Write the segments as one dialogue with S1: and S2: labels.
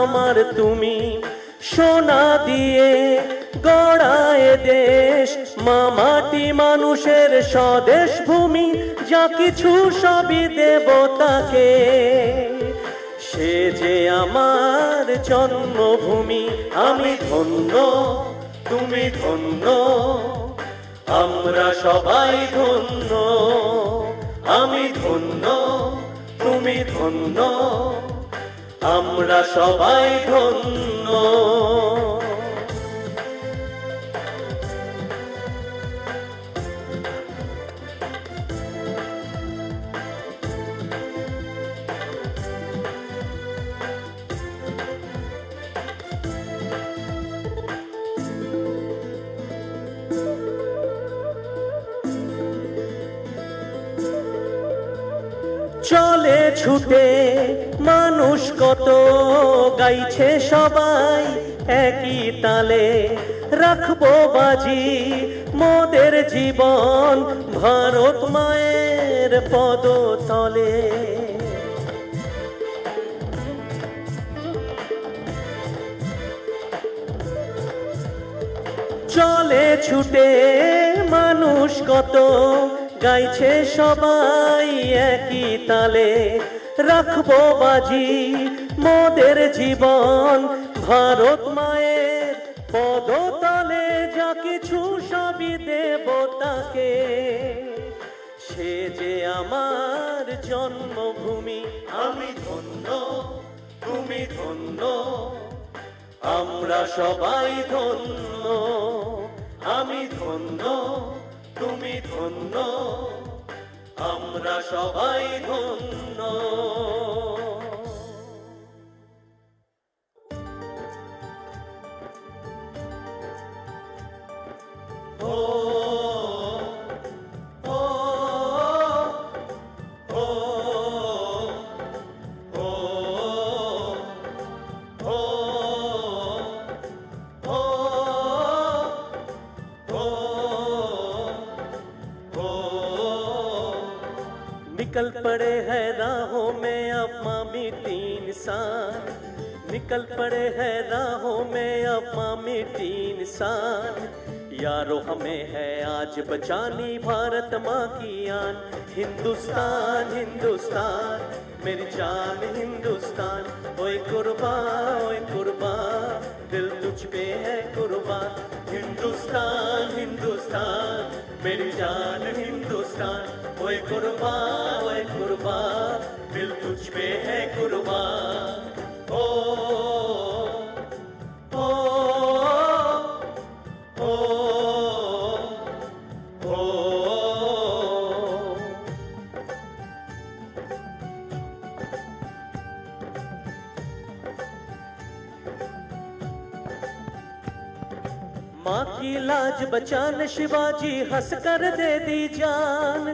S1: আমার তুমি, সোনা দিয়ে গড়ায় দেশ, মা মাটি মানুষের স্বদেশ ভূমি, যা কিছু সবই দেবতাকে। সে যে আমার জন্মভূমি, আমি ধন্য তুমি ধন্য, আমরা সবাই ধন্য। আমি ধন্য তুমি ধন্য, আমরা সবাই ধন্য। চলে ছুটে মানুষ কত, গাইছে সবাই একই তালে, রাখবো বাজি মোদের জীবন ভারত মায়ের পদতলে। চলে ছুটে মানুষ কত, গাইছে সবাই একই তালে, রাখবো বাজি মোদের জীবন ভারত মায়ের পদতলে, যা কিছু সবই দেবতাকে। সে যে আমার জন্মভূমি, আমি ধন্য তুমি ধন্য, আমরা সবাই ধন্য। আমি ধন্য তুমি ধন্য, আমরা সবাই ধন্য। ও ও ও ও निकल पड़े हैं राहों में अब मिट्टी इंसान, निकल पड़े हैं राहों में अब मिट्टी इंसान। यारो हमें है आज बचानी भारत माँ की आन। हिंदुस्तान हिंदुस्तान मेरी जान हिंदुस्तान, ओए कुर्बान दिल तुझ पे है कुर्बान। हिंदुस्तान हिंदुस्तान मेरी जान हिंदुस्तान, ओए कुर्बान दिल तुझ पे है कुर्बान। ओ ओ ओ ओ माँ की लाज बचाने शिवाजी हंस कर दे दी जान,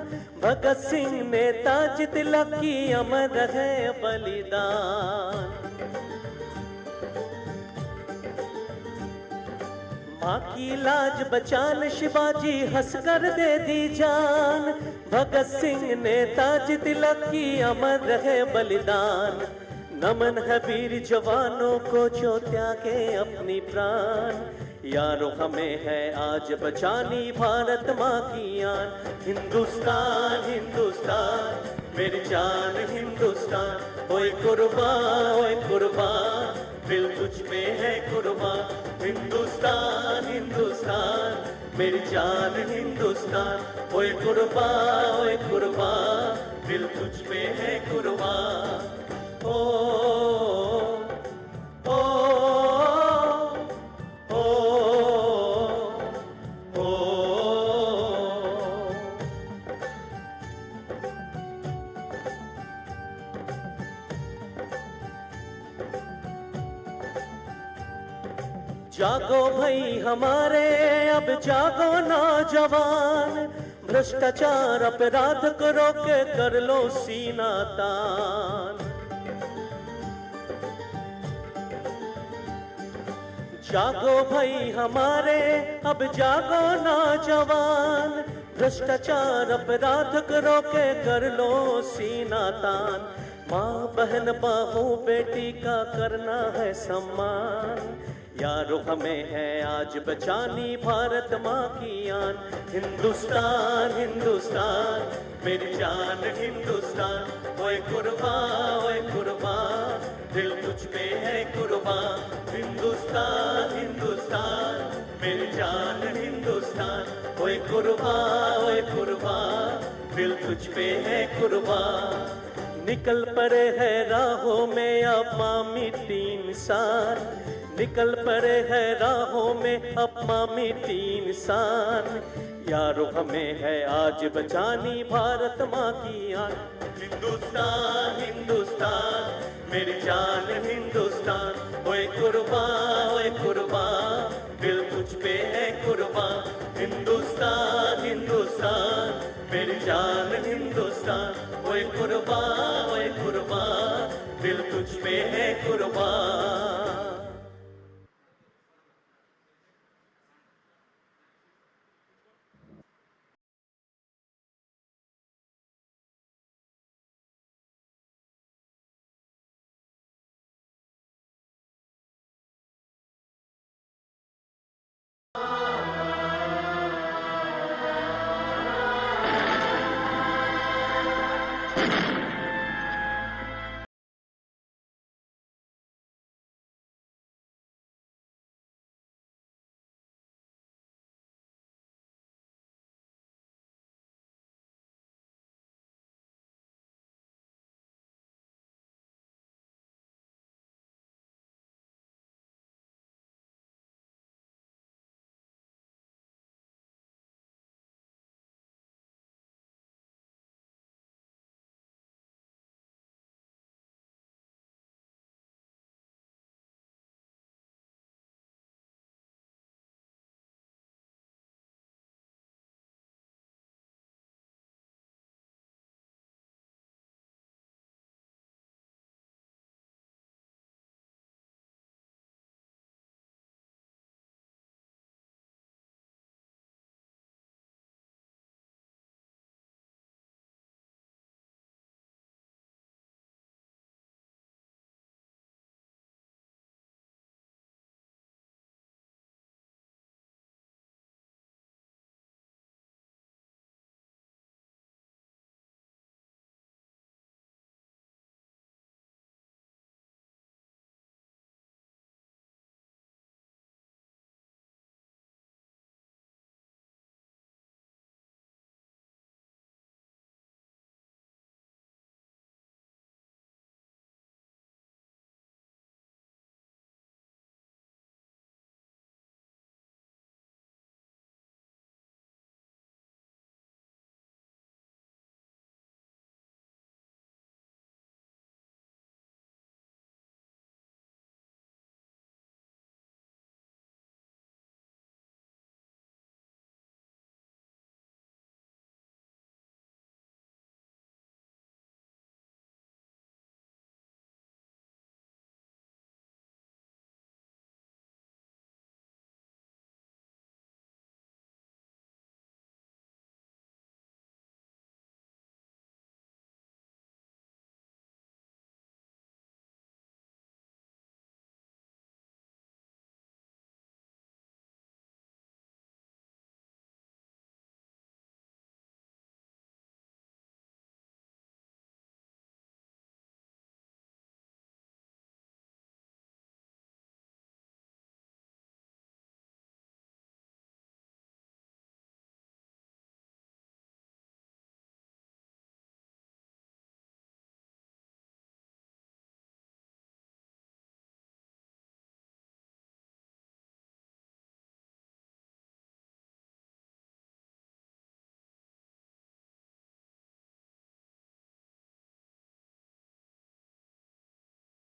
S1: भगत सिंह नेताजी तिलक की अमर रहे बलिदान। माँ की लाज बचाने शिवाजी हंस कर दे दी जान, भगत सिंह नेताजी तिलक की अमर रहे बलिदान। नमन है वीर जवानों को जो त्यागे अपनी प्राण, यारो हमें है आज बचानी भारत माँ की आन। हिंदुस्तान हिंदुस्तान मेरी जान हिंदुस्तान, ओए कुर्बान दिल तुझ पे है कुर्बान। हिंदुस्तान हिंदुस्तान मेरी जान हिंदुस्तान, ओए कुर्बान दिल तुझ पे है कुर्बान। ओ ओ जागो भाई हमारे अब जागो नौजवान, भ्रष्टाचार अपराध को रोक के कर लो सीना तान। जागो भाई हमारे अब जागो नौजवान, भ्रष्टाचार अपराध को रोक के कर लो सीना तान। माँ बहन बाहों बेटी का करना है सम्मान, यारो हमें है आज बचानी भारत माँ की आन। हिंदुस्तान हिंदुस्तान मेरी जान हिंदुस्तान, ओए कुर्बान ओए कुर्बान, दिल तुझ पे है कुर्बान। हिंदुस्तान हिंदुस्तान मेरी जान हिंदुस्तान, ओए कुर्बान, दिल तुझ पे है कुर्बान। निकल पड़े है राहों में अब माँ मिट्टी इंसान, निकल पड़े है राहों में अब माँ मिट्टी इंसान, यारो हमें है आज बचानी भारत माँ की आन। हिंदुस्तान हिंदुस्तान मेरी जान हिंदुस्तान, ओए कुर्बान, दिल तुझ पे है कुर्बान। हिंदुस्तान हिंदुस्तान मेरी जान हिंदुस्तान, ओए कुर्बान, दिल तुझ पे है कुर्बान।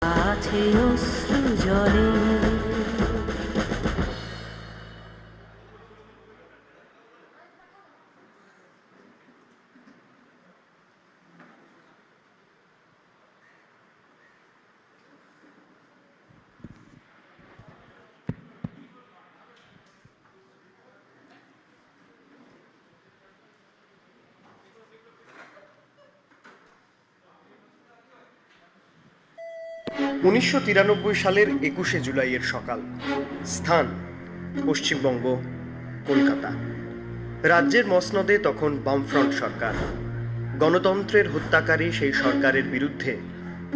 S2: আছে অশ্রু জলে
S3: 1993 সালের 21শে জুলাইয়ের সকাল। স্থান পশ্চিমবঙ্গ, কলকাতা। রাজ্যের মসনদে তখন বামফ্রন্ট সরকার। গণতন্ত্রের হত্যাকারী সেই সরকারের বিরুদ্ধে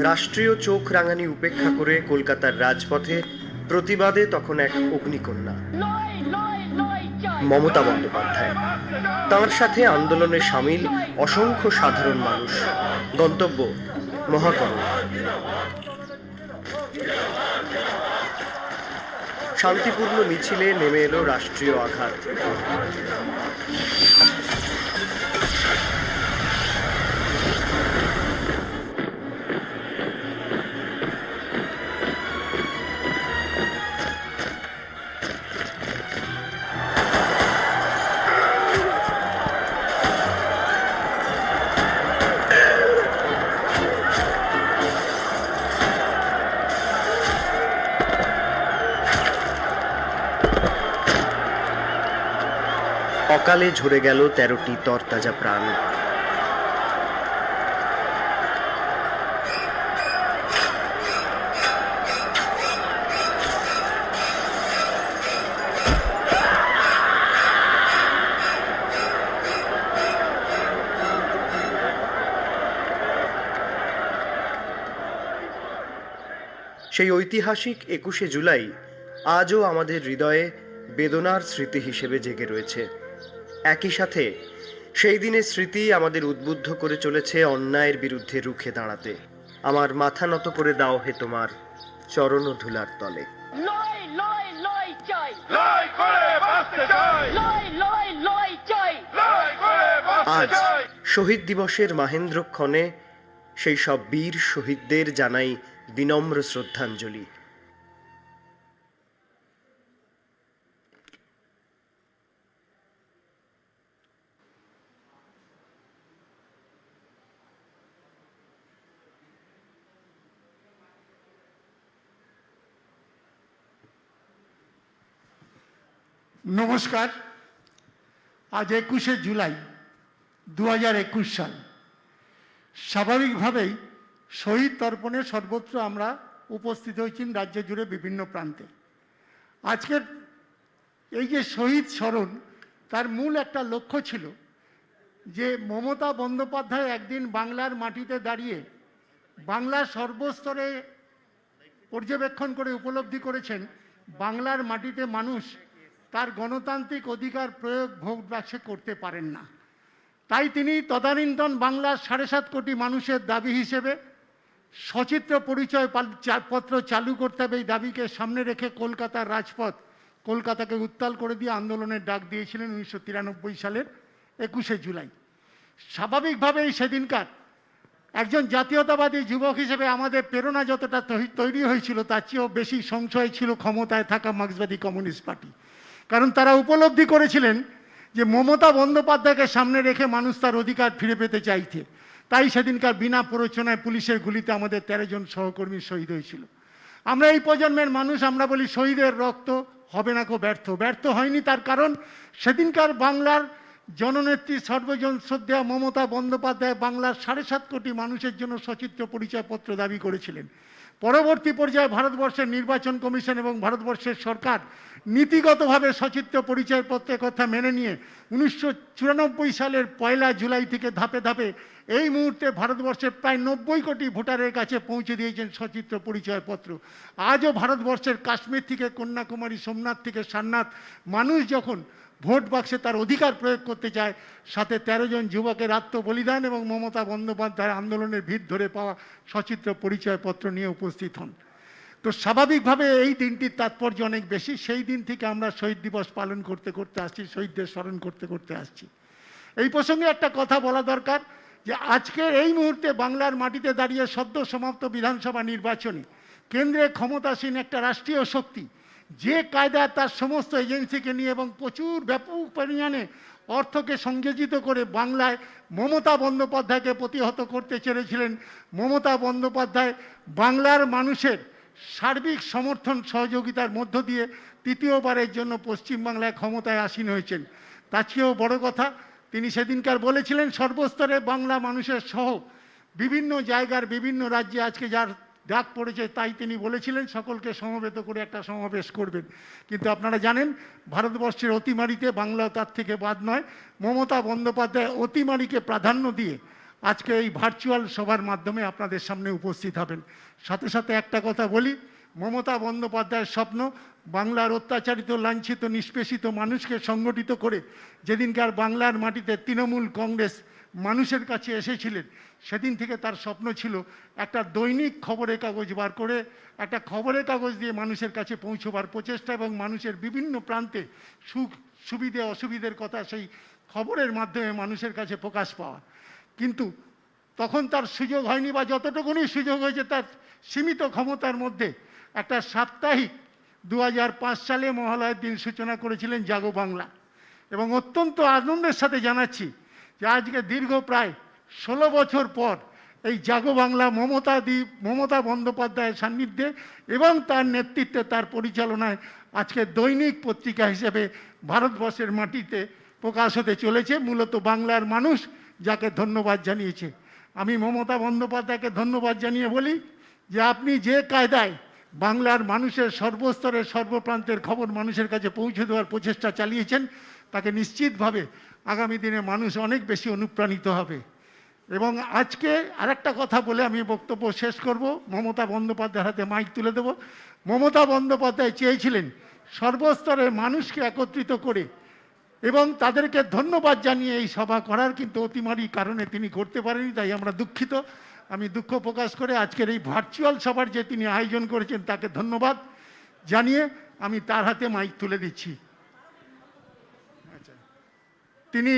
S3: রাষ্ট্রীয় চোখ রাঙানি উপেক্ষা করে কলকাতার রাজপথে প্রতিবাদে তখন এক অগ্নিকন্যা, মমতা বন্দ্যোপাধ্যায়। তাঁর সাথে আন্দোলনে সামিল অসংখ্য সাধারণ মানুষ। গন্তব্য মহাকরণ। শান্তিপূর্ণ মিছিলে নেমে এলো রাষ্ট্রীয় আঘাত। অকালে ঝরে গেল 13টি তরতাজা প্রাণ। সেই ঐতিহাসিক 21শে জুলাই আজও আমাদের হৃদয়ে বেদনার স্মৃতি হিসেবে জেগে রয়েছে। একই সাথে সেই দিনের স্মৃতি আমাদের উদ্বুদ্ধ করে চলেছে অন্যায়ের বিরুদ্ধে রুখে দাঁড়াতে। আমার মাথা নত করে দাও হে তোমার চরণ ধুলার তলে। আজ শহীদ দিবসের মাহেন্দ্রক্ষণে সেই সব বীর শহীদদের জানাই বিনম্র শ্রদ্ধাঞ্জলি।
S4: নমস্কার। আজ 21শে জুলাই 2021 সাল। স্বাভাবিকভাবেই শহীদ তর্পণে সর্বত্র আমরা উপস্থিত হয়েছি রাজ্য জুড়ে বিভিন্ন প্রান্তে। আজকের এই যে শহীদ স্মরণ, তার মূল একটা লক্ষ্য ছিল যে মমতা বন্দ্যোপাধ্যায় একদিন বাংলার মাটিতে দাঁড়িয়ে বাংলার সর্বস্তরে পর্যবেক্ষণ করে উপলব্ধি করেছেন বাংলার মাটিতে মানুষ তার গণতান্ত্রিক অধিকার প্রয়োগ ভোট বাক্সে করতে পারেন না। তাই তিনি তদানীন্তন বাংলার 7.5 কোটি মানুষের দাবি হিসেবে সচিত্র পরিচয় পত্র চালু করতে হবে, এই দাবিকে সামনে রেখে কলকাতার রাজপথ, কলকাতাকে উত্তাল করে দিয়ে আন্দোলনের ডাক দিয়েছিলেন 1993 সালের 21শে জুলাই। স্বাভাবিকভাবেই সেদিনকার একজন জাতীয়তাবাদী যুবক হিসেবে আমাদের প্রেরণা যতটা তৈরি হয়েছিল তার চেয়েও বেশি সংশয় ছিল ক্ষমতায় থাকা মার্ক্সবাদী কমিউনিস্ট পার্টি। কারণ তারা উপলব্ধি করেছিলেন যে মমতা বন্দ্যোপাধ্যায়কে সামনে রেখে মানুষ তার অধিকার ফিরে পেতে চাইছে। তাই সেদিনকার বিনা প্ররোচনায় পুলিশের গুলিতে আমাদের 13 জন সহকর্মী শহীদ হয়েছিল। আমরা এই প্রজন্মের মানুষ, আমরা বলি শহীদের রক্ত হবে না কো ব্যর্থ। ব্যর্থ হয়নি, তার কারণ সেদিনকার বাংলার জননেত্রী সর্বজন শ্রদ্ধেয়া মমতা বন্দ্যোপাধ্যায় বাংলার 7.5 কোটি মানুষের জন্য সচিত্র পরিচয়পত্র দাবি করেছিলেন। পরবর্তী পর্যায়ে ভারতবর্ষের নির্বাচন কমিশন এবং ভারতবর্ষের সরকার নীতিগতভাবে সচিত্র পরিচয়পত্রের কথা মেনে নিয়ে 1994 সালের 1 জুলাই থেকে ধাপে ধাপে এই মুহূর্তে ভারতবর্ষের প্রায় 90 কোটি ভোটারের কাছে পৌঁছে দিয়েছেন সচিত্র পরিচয়পত্র। আজও ভারতবর্ষের কাশ্মীর থেকে কন্যাকুমারী, সোমনাথ থেকে সারনাথ মানুষ যখন ভোট বাক্সে তার অধিকার প্রয়োগ করতে চায়, সাথে 13 জন যুবকের আত্মবলিদান এবং মমতা বন্দ্যোপাধ্যায়ের আন্দোলনের ভিত ধরে পাওয়া সচিত্র পরিচয়পত্র নিয়ে উপস্থিত হন। তো স্বাভাবিকভাবে এই দিনটির তাৎপর্য অনেক বেশি। সেই দিন থেকে আমরা শহীদ দিবস পালন করতে করতে আসছি, শহীদদের স্মরণ করতে করতে আসছি। এই প্রসঙ্গে একটা কথা বলা দরকার যে আজকের এই মুহূর্তে বাংলার মাটিতে দাঁড়িয়ে সদ্য সমাপ্ত বিধানসভা নির্বাচনে কেন্দ্রে ক্ষমতাসীন একটা রাষ্ট্রীয় শক্তি যে কায়দায় তার সমস্ত এজেন্সিকে নিয়ে এবং প্রচুর ব্যাপক পরিমাণে অর্থকে সংযোজিত করে বাংলায় মমতা বন্দ্যোপাধ্যায়কে প্রতিহত করতে চেয়েছিলেন, মমতা বন্দ্যোপাধ্যায় বাংলার মানুষের সার্বিক সমর্থন সহযোগিতার মধ্য দিয়ে তৃতীয়বারের জন্য পশ্চিমবাংলায় ক্ষমতায় আসীন হয়েছেন। তার চেয়েও বড় কথা, তিনি সেদিনকার বলেছিলেন সর্বস্তরে বাংলা মানুষের সহ বিভিন্ন জায়গার বিভিন্ন রাজ্যে আজকে যার ডাক পড়েছে, তাই তিনি বলেছিলেন সকলকে সমবেত করে একটা সমাবেশ করবেন। কিন্তু আপনারা জানেন ভারতবর্ষের অতিমারিতে বাংলাও তার থেকে বাদ নয়। মমতা বন্দ্যোপাধ্যায় অতিমারিকে প্রাধান্য দিয়ে আজকে এই ভার্চুয়াল সভার মাধ্যমে আপনাদের সামনে উপস্থিত হবেন। সাথে সাথে একটা কথা বলি, মমতা বন্দ্যোপাধ্যায়ের স্বপ্ন বাংলার অত্যাচারিত, লাঞ্ছিত, নিষ্পেষিত মানুষকে সংগঠিত করে যেদিনকার বাংলার মাটিতে তৃণমূল কংগ্রেস মানুষের কাছে এসেছিলেন, সেদিন থেকে তার স্বপ্ন ছিল একটা দৈনিক খবরের কাগজ বার করে একটা খবরের কাগজ দিয়ে মানুষের কাছে পৌঁছবার প্রচেষ্টা এবং মানুষের বিভিন্ন প্রান্তে সুখ সুবিধে অসুবিধের কথা সেই খবরের মাধ্যমে মানুষের কাছে প্রকাশ পাওয়া। কিন্তু তখন তার সুযোগ হয়নি, বা যতটুকুনি সুযোগ হয়েছে তার সীমিত ক্ষমতার মধ্যে একটা সাপ্তাহিক 2005 সালে মহালয়ের দিন সূচনা করেছিলেন জাগো বাংলা। এবং অত্যন্ত আনন্দের সাথে জানাচ্ছি যে আজকে দীর্ঘ প্রায় 16 বছর পর এই জাগো বাংলা মমতা বন্দ্যোপাধ্যায়ের সান্নিধ্যে এবং তার নেতৃত্বে, তার পরিচালনায় আজকে দৈনিক পত্রিকা হিসেবে ভারতবর্ষের মাটিতে প্রকাশ হতে চলেছে। মূলত বাংলার মানুষ যাকে ধন্যবাদ জানিয়েছে। আমি মমতা বন্দ্যোপাধ্যায়কে ধন্যবাদ জানিয়ে বলি যে আপনি যে কায়দায় বাংলার মানুষের সর্বস্তরের সর্বপ্রান্তের খবর মানুষের কাছে পৌঁছে দেওয়ার প্রচেষ্টা চালিয়েছেন, তাকে নিশ্চিতভাবে আগামী দিনে মানুষ অনেক বেশি অনুপ্রাণিত হবে। এবং আজকে আরেকটা কথা বলে আমি বক্তব্য শেষ করব, মমতা বন্দ্যোপাধ্যায়ের হাতে মাইক তুলে দেব। মমতা বন্দ্যোপাধ্যায় চেয়েছিলেন সর্বস্তরের মানুষকে একত্রিত করে এবং তাদেরকে ধন্যবাদ জানিয়ে এই সভা করার, কিন্তু অতিমারির কারণে তিনি করতে পারেনি, তাই আমরা দুঃখিত। আমি দুঃখ প্রকাশ করে আজকের এই ভার্চুয়াল সভার যে তিনি আয়োজন করেছেন তাকে ধন্যবাদ জানিয়ে আমি তার হাতে মাইক তুলে দিচ্ছি। আচ্ছা, তিনি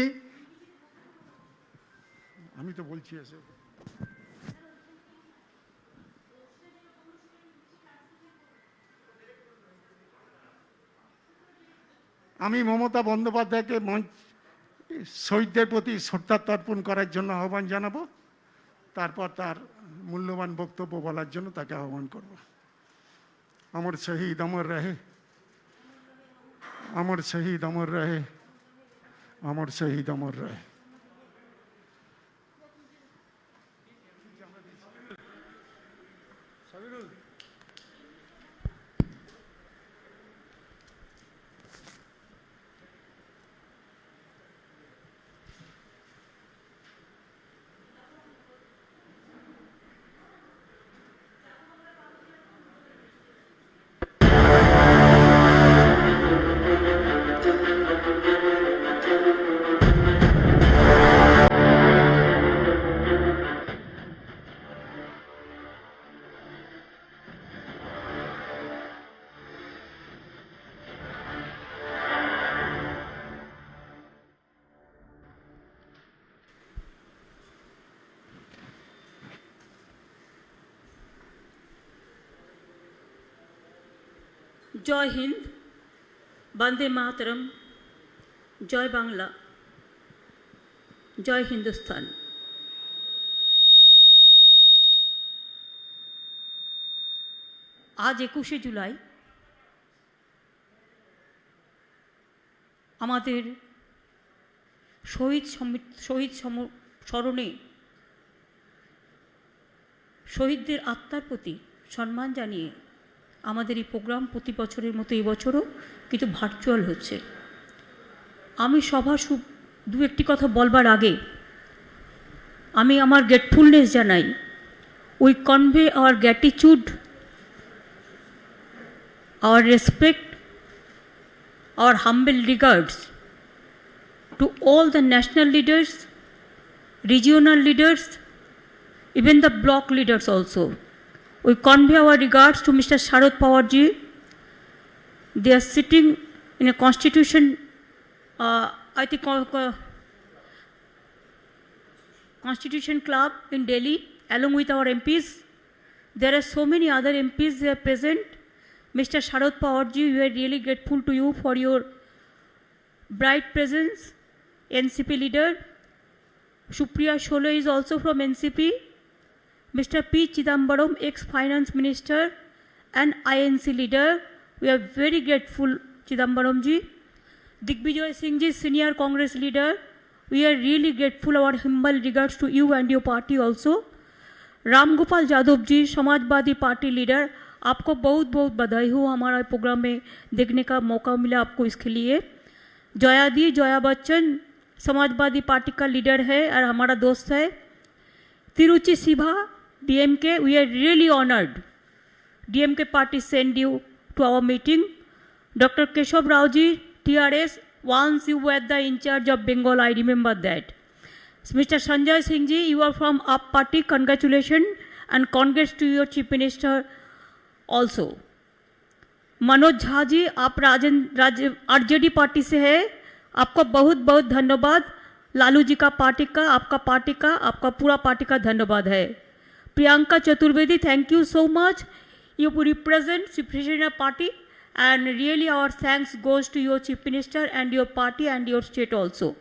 S4: আমি তো বলছি এসে আমি মমতা বন্দ্যোপাধ্যায়কে শহীদদের প্রতি শ্রদ্ধা তর্পণ করার জন্য আহ্বান জানাবো, তারপর তার মূল্যবান বক্তব্য বলার জন্য তাকে আহ্বান করব। অমর শহীদ অমর রহে, অমর শহীদ অমর রহে, অমর শহীদ অমর রহে।
S2: জয় হিন্দ, বন্দে মাতরম, জয় বাংলা, জয় হিন্দুস্তান। আজ 21শে জুলাই আমাদের শহীদ স্মরণে শহীদদের আত্মার প্রতি সম্মান জানিয়ে আমাদের এই প্রোগ্রাম প্রতি বছরের মতো এবছরও কিন্তু ভার্চুয়াল হচ্ছে। আমি সভার দু একটি কথা বলবার আগে আমি আমার গ্রেটফুলনেস জানাই। We convey our gratitude, our respect, our humble regards to all the national leaders, regional leaders, even the block leaders also. We convey our regards to Mr. Sharad Pawar ji. They are sitting in a constitution, I think, Constitution Club in Delhi, along with our MPs. There are so many other MPs they are present. Mr. Sharad Pawar ji, we are really grateful to you for your bright presence. NCP leader, Supriya Shole is also from NCP. Mr. P. Chidambaram, ex-finance minister and INC leader. We are very grateful, Chidambaram ji. Digvijoy Singh ji, senior Congress leader. We are really grateful. Our humble regards to you and your party also. Ramgopal Yadav ji, Samajwadi party leader, आपको बहुत बहुत बधाई हो, हमारा programme में देखने का मौका मिला आपको, इसके लिए। जया बच्चन समाजवादी पार्टी का लीडर है और हमारा दोस्त है। Tiruchi Shiva, DMK, we are really honored. DMK party send you to our meeting. Dr. Keshav Rao ji, TRS, once you were the in charge of Bengal, I remember that. Mr. Sanjay Singh ji, you are from UP party, congratulations and congrats to your chief minister also. Manoj Jha ji, आप RJD party से है, आपको बहुत बहुत धन्यवाद। लालू जी का party का, आपका पूरा पार्टी का धन्यवाद है। Priyanka Chaturvedi, thank you so much, you represent Chief Minister party and really our thanks goes to your Chief Minister and your party and your state also.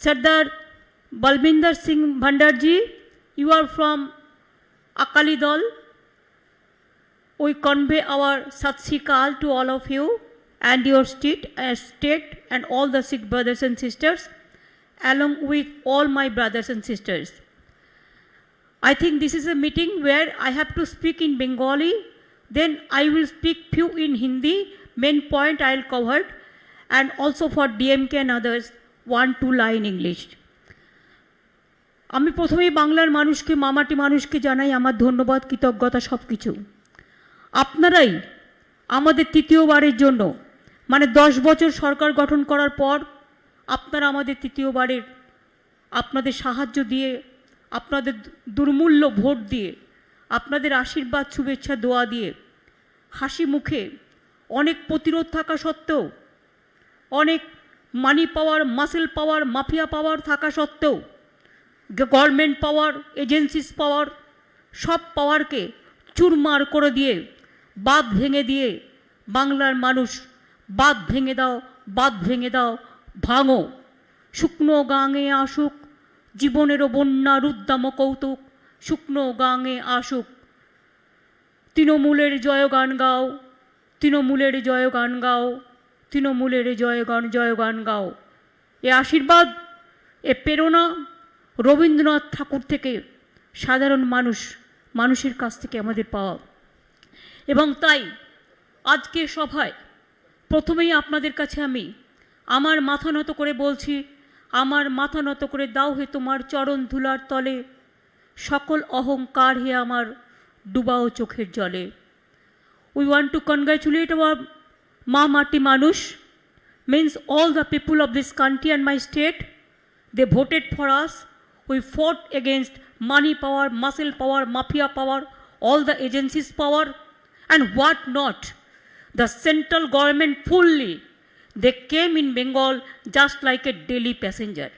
S2: Sardar Balbinder Singh Bhandar ji, you are from Akali Dal. We convey our Sat Sri Akal to all of you and your state and all the Sikh brothers and sisters, along with all my brothers and sisters. I think this is a meeting where I have to speak in Bengali, then I will speak few in Hindi, main point I will cover, and also for DMK and others, 1-2 line English. আমি প্রথমেই বাংলার মানুষকে, মামাটি মানুষকে জানাই আমার ধন্যবাদ, কৃতজ্ঞতা সব কিছু। আপনারাই আমাদের তৃতীয়বারের জন্য, মানে 10 বছর সরকার গঠন করার পর আপনারা আমাদের তৃতীয়বারের আপনাদের সাহায্য দিয়ে, আপনাদের দুর্মূল্য ভোট দিয়ে, আপনাদের আশীর্বাদ, শুভেচ্ছা, দোয়া দিয়ে, হাসি মুখে, অনেক প্রতিরোধ থাকা সত্ত্বেও, অনেক মানি পাওয়ার, মাসেল পাওয়ার, মাফিয়া পাওয়ার থাকা সত্ত্বেও, গভর্নমেন্ট পাওয়ার, এজেন্সিস পাওয়ার, সব পাওয়ারকে চুরমার করে দিয়ে, বাঁধ ভেঙে দিয়ে, বাংলার মানুষ বাঁধ ভেঙে দাও, বাঁধ ভেঙে দাও, ভাঙো, শুকনো গাঙে আসুক জীবনেরও বন্যা রুদ্দাম কৌতুক, শুকনো গাঙে আসুক, তৃণমূলের জয়গান গাও, তৃণমূলের জয়গান গাও, তৃণমূলের জয়গান গাও। এ আশীর্বাদ, এ প্রেরণা রবীন্দ্রনাথ ঠাকুর থেকে, সাধারণ মানুষের কাছ থেকে আমাদের পাওয়া। এবং তাই আজকে সভায় প্রথমেই আপনাদের কাছে আমি আমার মাথা নত করে বলছি, আমার মাথা নত করে দাও হে তোমার চরণ ধুলার তলে, সকল অহংকার হে আমার ডুবাও চোখের জলে। We want to congratulate our মা মাটি মানুষ, means all the people of this country and my state. They voted for us. We fought against money power, muscle power, mafia power, all the agencies power, and what not. The central government fully, they came in Bengal just like a daily passenger.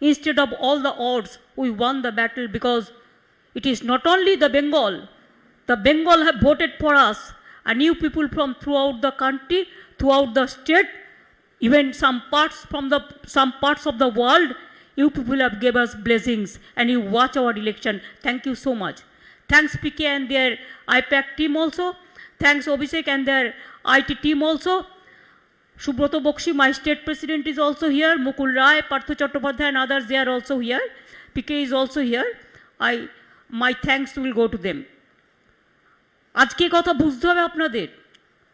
S2: Instead of all the odds, we won the battle because it is not only the Bengal have voted for us, and new people from throughout the country, throughout the state, even some parts of the world, you people have gave us blessings and you watch our election. Thank you so much. Thanks PK and their IPAC team also. Thanks Abhishek and their IT team also. Subroto Bokshi, my state president, is also here. Mukul Rai, Parthu Chattopadhyay and others, they are also here. PK is also here. My thanks will go to them. আজকে কথা বুঝতে হবে আপনাদের।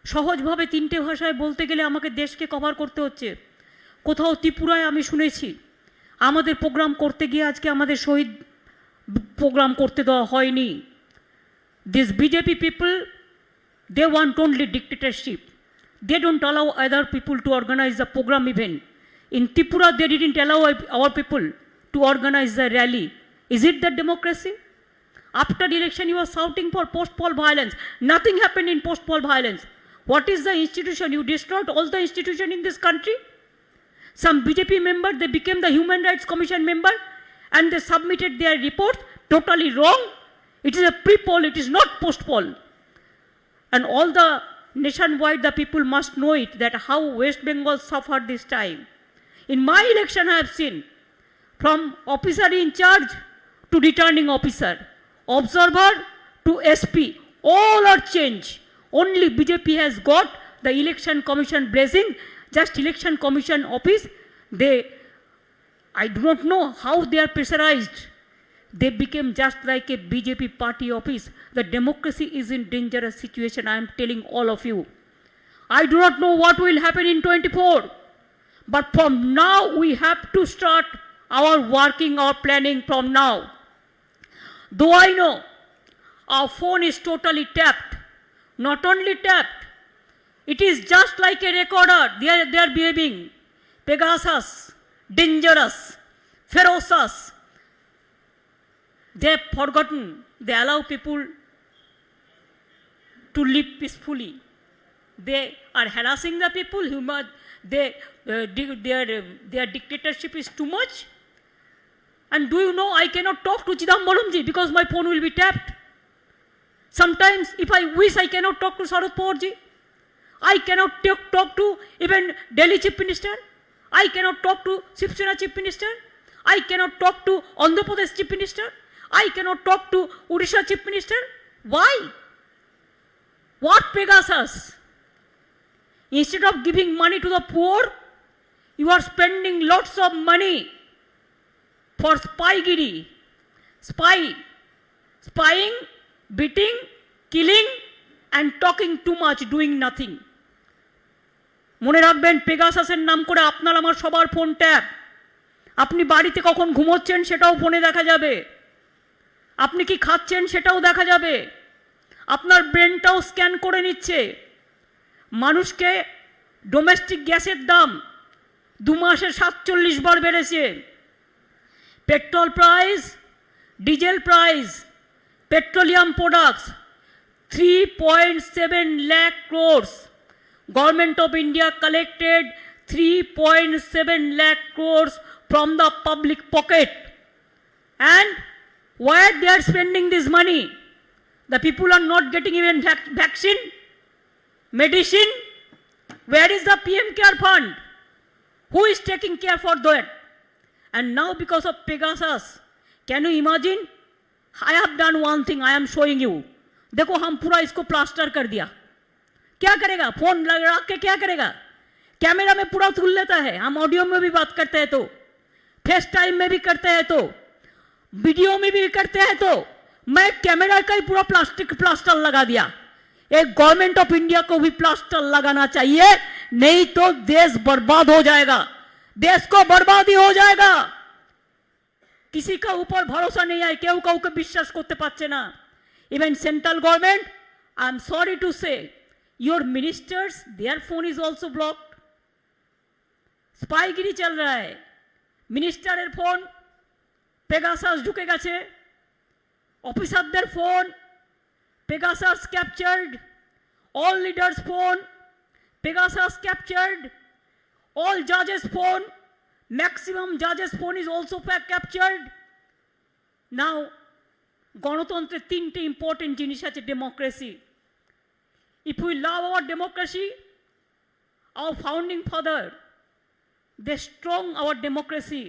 S2: সহজভাবে 3টে ভাষায় বলতে গেলে আমাকে দেশকে কভার করতে হচ্ছে। কোথাও ত্রিপুরায় আমি শুনেছি আমাদের প্রোগ্রাম করতে গিয়ে আজকে আমাদের শহীদ প্রোগ্রাম করতে দেওয়া হয়নি। This BJP people, they want only dictatorship. They don't allow other people to organize the program even. In Tripura, they didn't allow our people to organize the rally. Is it that democracy? After the election, you are shouting for post-poll violence. Nothing happened in post-poll violence. What is the institution? You destroyed all the institution in this country. Some BJP member, they became the Human Rights Commission member and they submitted their report totally wrong. It is a pre-poll, it is not post-poll. And all the nationwide, the people must know it, that how West Bengal suffered this time. In my election, I have seen from officer in charge to returning officer, observer to SP, all are changed. Only BJP has got the election commission blessing, just election commission office. I do not know how they are pressurized. they became just like a BJP party office. The democracy is in dangerous situation, I am telling all of you. I do not know what will happen in 24, but from now we have to start our working, our planning from now. Though I know our phone is totally tapped, not only tapped, it is just like a recorder. They are behaving Pegasus, dangerous, ferocious. They have forgotten. They allow people to live peacefully. They are harassing the people. Their dictatorship is too much. And do you know, I cannot talk to Chidambaramji because my phone will be tapped. Sometimes, if I wish, I cannot talk to Sharad Pawarji. I cannot talk to even Delhi Chief Minister. I cannot talk to Shiv Sena Chief Minister. I cannot talk to Andhra Pradesh Chief Minister. I cannot talk to Odisha Chief Minister. Why? What Pegasus? Instead of giving money to the poor, you are spending lots of money for spygiri, spying, beating, killing, and talking too much, doing nothing. মনে রাখবেন, পেগাসাসের নাম করে আপনার আমার সবার phone tap. আপনি বাড়িতে কখন ঘুমোচ্ছেন সেটাও ফোনে দেখা যাবে, আপনি কি খাচ্ছেন সেটাও দেখা যাবে, আপনার ব্রেনটাও স্ক্যান করে নিচ্ছে। মানুষকে ডোমেস্টিক গ্যাসের দাম 2 মাসে 47 বার বেড়েছে। Petrol price, diesel price, petroleum products 3.7 lakh crores. Government of India collected 3.7 lakh crores from the public pocket. And where they are spending this money? The people are not getting even vaccine, medicine. Where is the PM Care Fund? Who is taking care for that? And now because of Pegasus, can you imagine? I have done one thing, I am showing you. देखो हम पूरा इसको plaster कर दिया। क्या करेगा? Phone रख के क्या करेगा? कैमरा में पूरा तुल लेता है। हम ऑडियो में भी बात करते हैं तो, फेस टाइम में भी करते हैं तो, वीडियो में भी करते हैं तो, मैं कैमरा का ही पूरा प्लास्टर लगा दिया। एक गवर्नमेंट ऑफ इंडिया को भी प्लास्टर लगाना चाहिए, नहीं तो देश बर्बाद हो जाएगा, देश को बर्बादी हो जाएगा। किसी का ऊपर भरोसा नहीं है, केउ काउके विश्वास करते पाচ্ছে না। Even central government, I am sorry to say, your ministers, their phone is also blocked. स्पाईगिरी चल रहा है। मिनिस्टारेर फोन पेगासास ढुके গেছে, অফিসারদের phone Pegasus captured, all leaders phone Pegasus captured, all judges phone, maximum judges phone is also captured. Now গণতন্ত্রের 3টে important জিনিস আছে democracy. If we love our democracy, our founding father, they strong our democracy,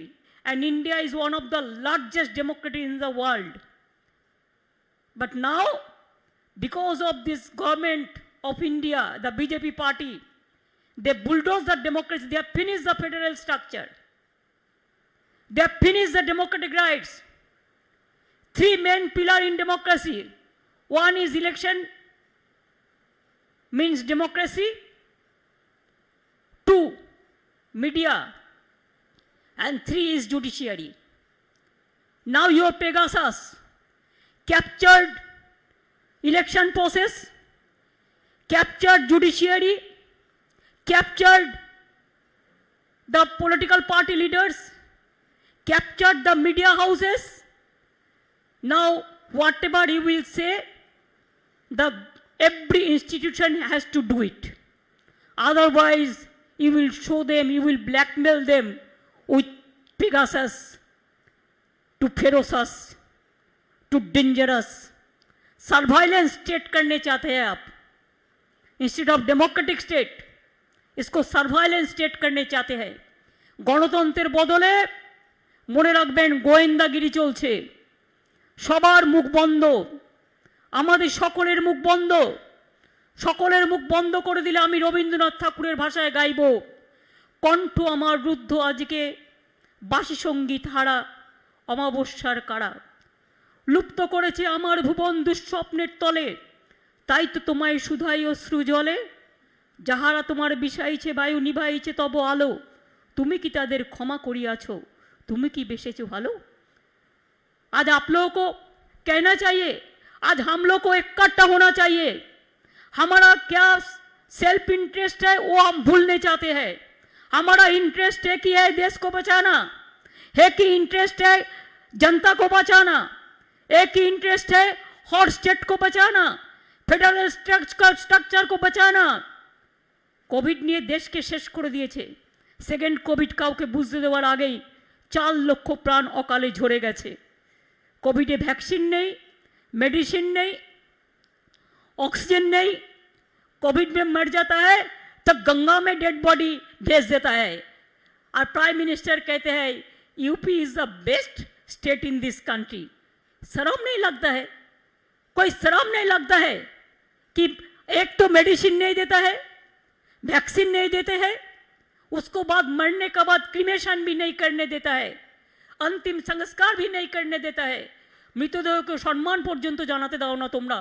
S2: and India is one of the largest democracy in the world. But now, because of this government of India, the BJP party, they bulldoze the democracy, they have finished the federal structure, they have finished the democratic rights. 3 main pillars in democracy. One is election, means democracy. 2, media. And 3 is judiciary. Now your Pegasus captured election process, captured judiciary, captured the political party leaders, captured the media houses. Now, whatever you will say, every institution has to do it. Otherwise, you will show them, you will blackmail them with Pegasus, to ferocious, to dangerous. Surveillance state करने चाहते हैं आप, instead of democratic state, इसको surveillance state करने चाहते हैं। গণতন্ত্রের বদলে মনে রাখবেন গোয়েন্দাগিরি চলছে। সবার মুখ বন্ধ, আমাদের সকলের মুখ বন্ধ। সকলের মুখ বন্ধ করে দিলে আমি রবীন্দ্রনাথ ঠাকুরের ভাষায় গাইব, কণ্ঠ আমার রুদ্ধ আজকে বাসি সঙ্গীত হারা অমাবস্যার কারা। লুপ্ত করেছে আমার ভুবন দুঃস্বপ্নের তলে। তাই তো তোমায় শুধাই অশ্রু জলে, যাহারা তোমার বিষাইছে বায়ু নিভাইছে তব আলো, তুমি কি তাদের ক্ষমা করিয়াছ, তুমি কি বেসেছো ভালো। आज आप लोगों को कहना चाहिए, आज हम लोग को इकट्ठा होना चाहिए। हमारा क्या सेल्फ इंटरेस्ट है वो हम भूलने चाहते हैं। हमारा इंटरेस्ट है कि है देश को बचाना, है कि इंटरेस्ट है जनता को बचाना, एक ही इंटरेस्ट है हर स्टेट को बचाना, फेडरल स्ट्रक्चर को बचाना। कोविड নিয়ে দেশকে শেষ করে দিয়েছে। সেকেন্ড কোভিড কাউকে বুঝতে দেওয়ার আগেই 4 লক্ষ প্রাণ অকালে ঝরে গেছে। कोविड वैक्सीन नहीं, मेडिसिन नहीं, ऑक्सीजन नहीं, कोविड में मर जाता है तो गंगा में डेड बॉडी भेज देता है। और प्राइम मिनिस्टर कहते हैं UP is the best state in this country. शर्म नहीं लगता है, कोई शर्म नहीं लगता है कि एक तो मेडिसिन नहीं देता है, वैक्सीन नहीं देते हैं, उसको बाद मरने के बाद क्रीमेशन भी नहीं करने देता है, अंतिम संस्कार भी नहीं करने देता है, मृतदेह को सम्मान पर्यन्त जानाते दाओ ना তোমরা।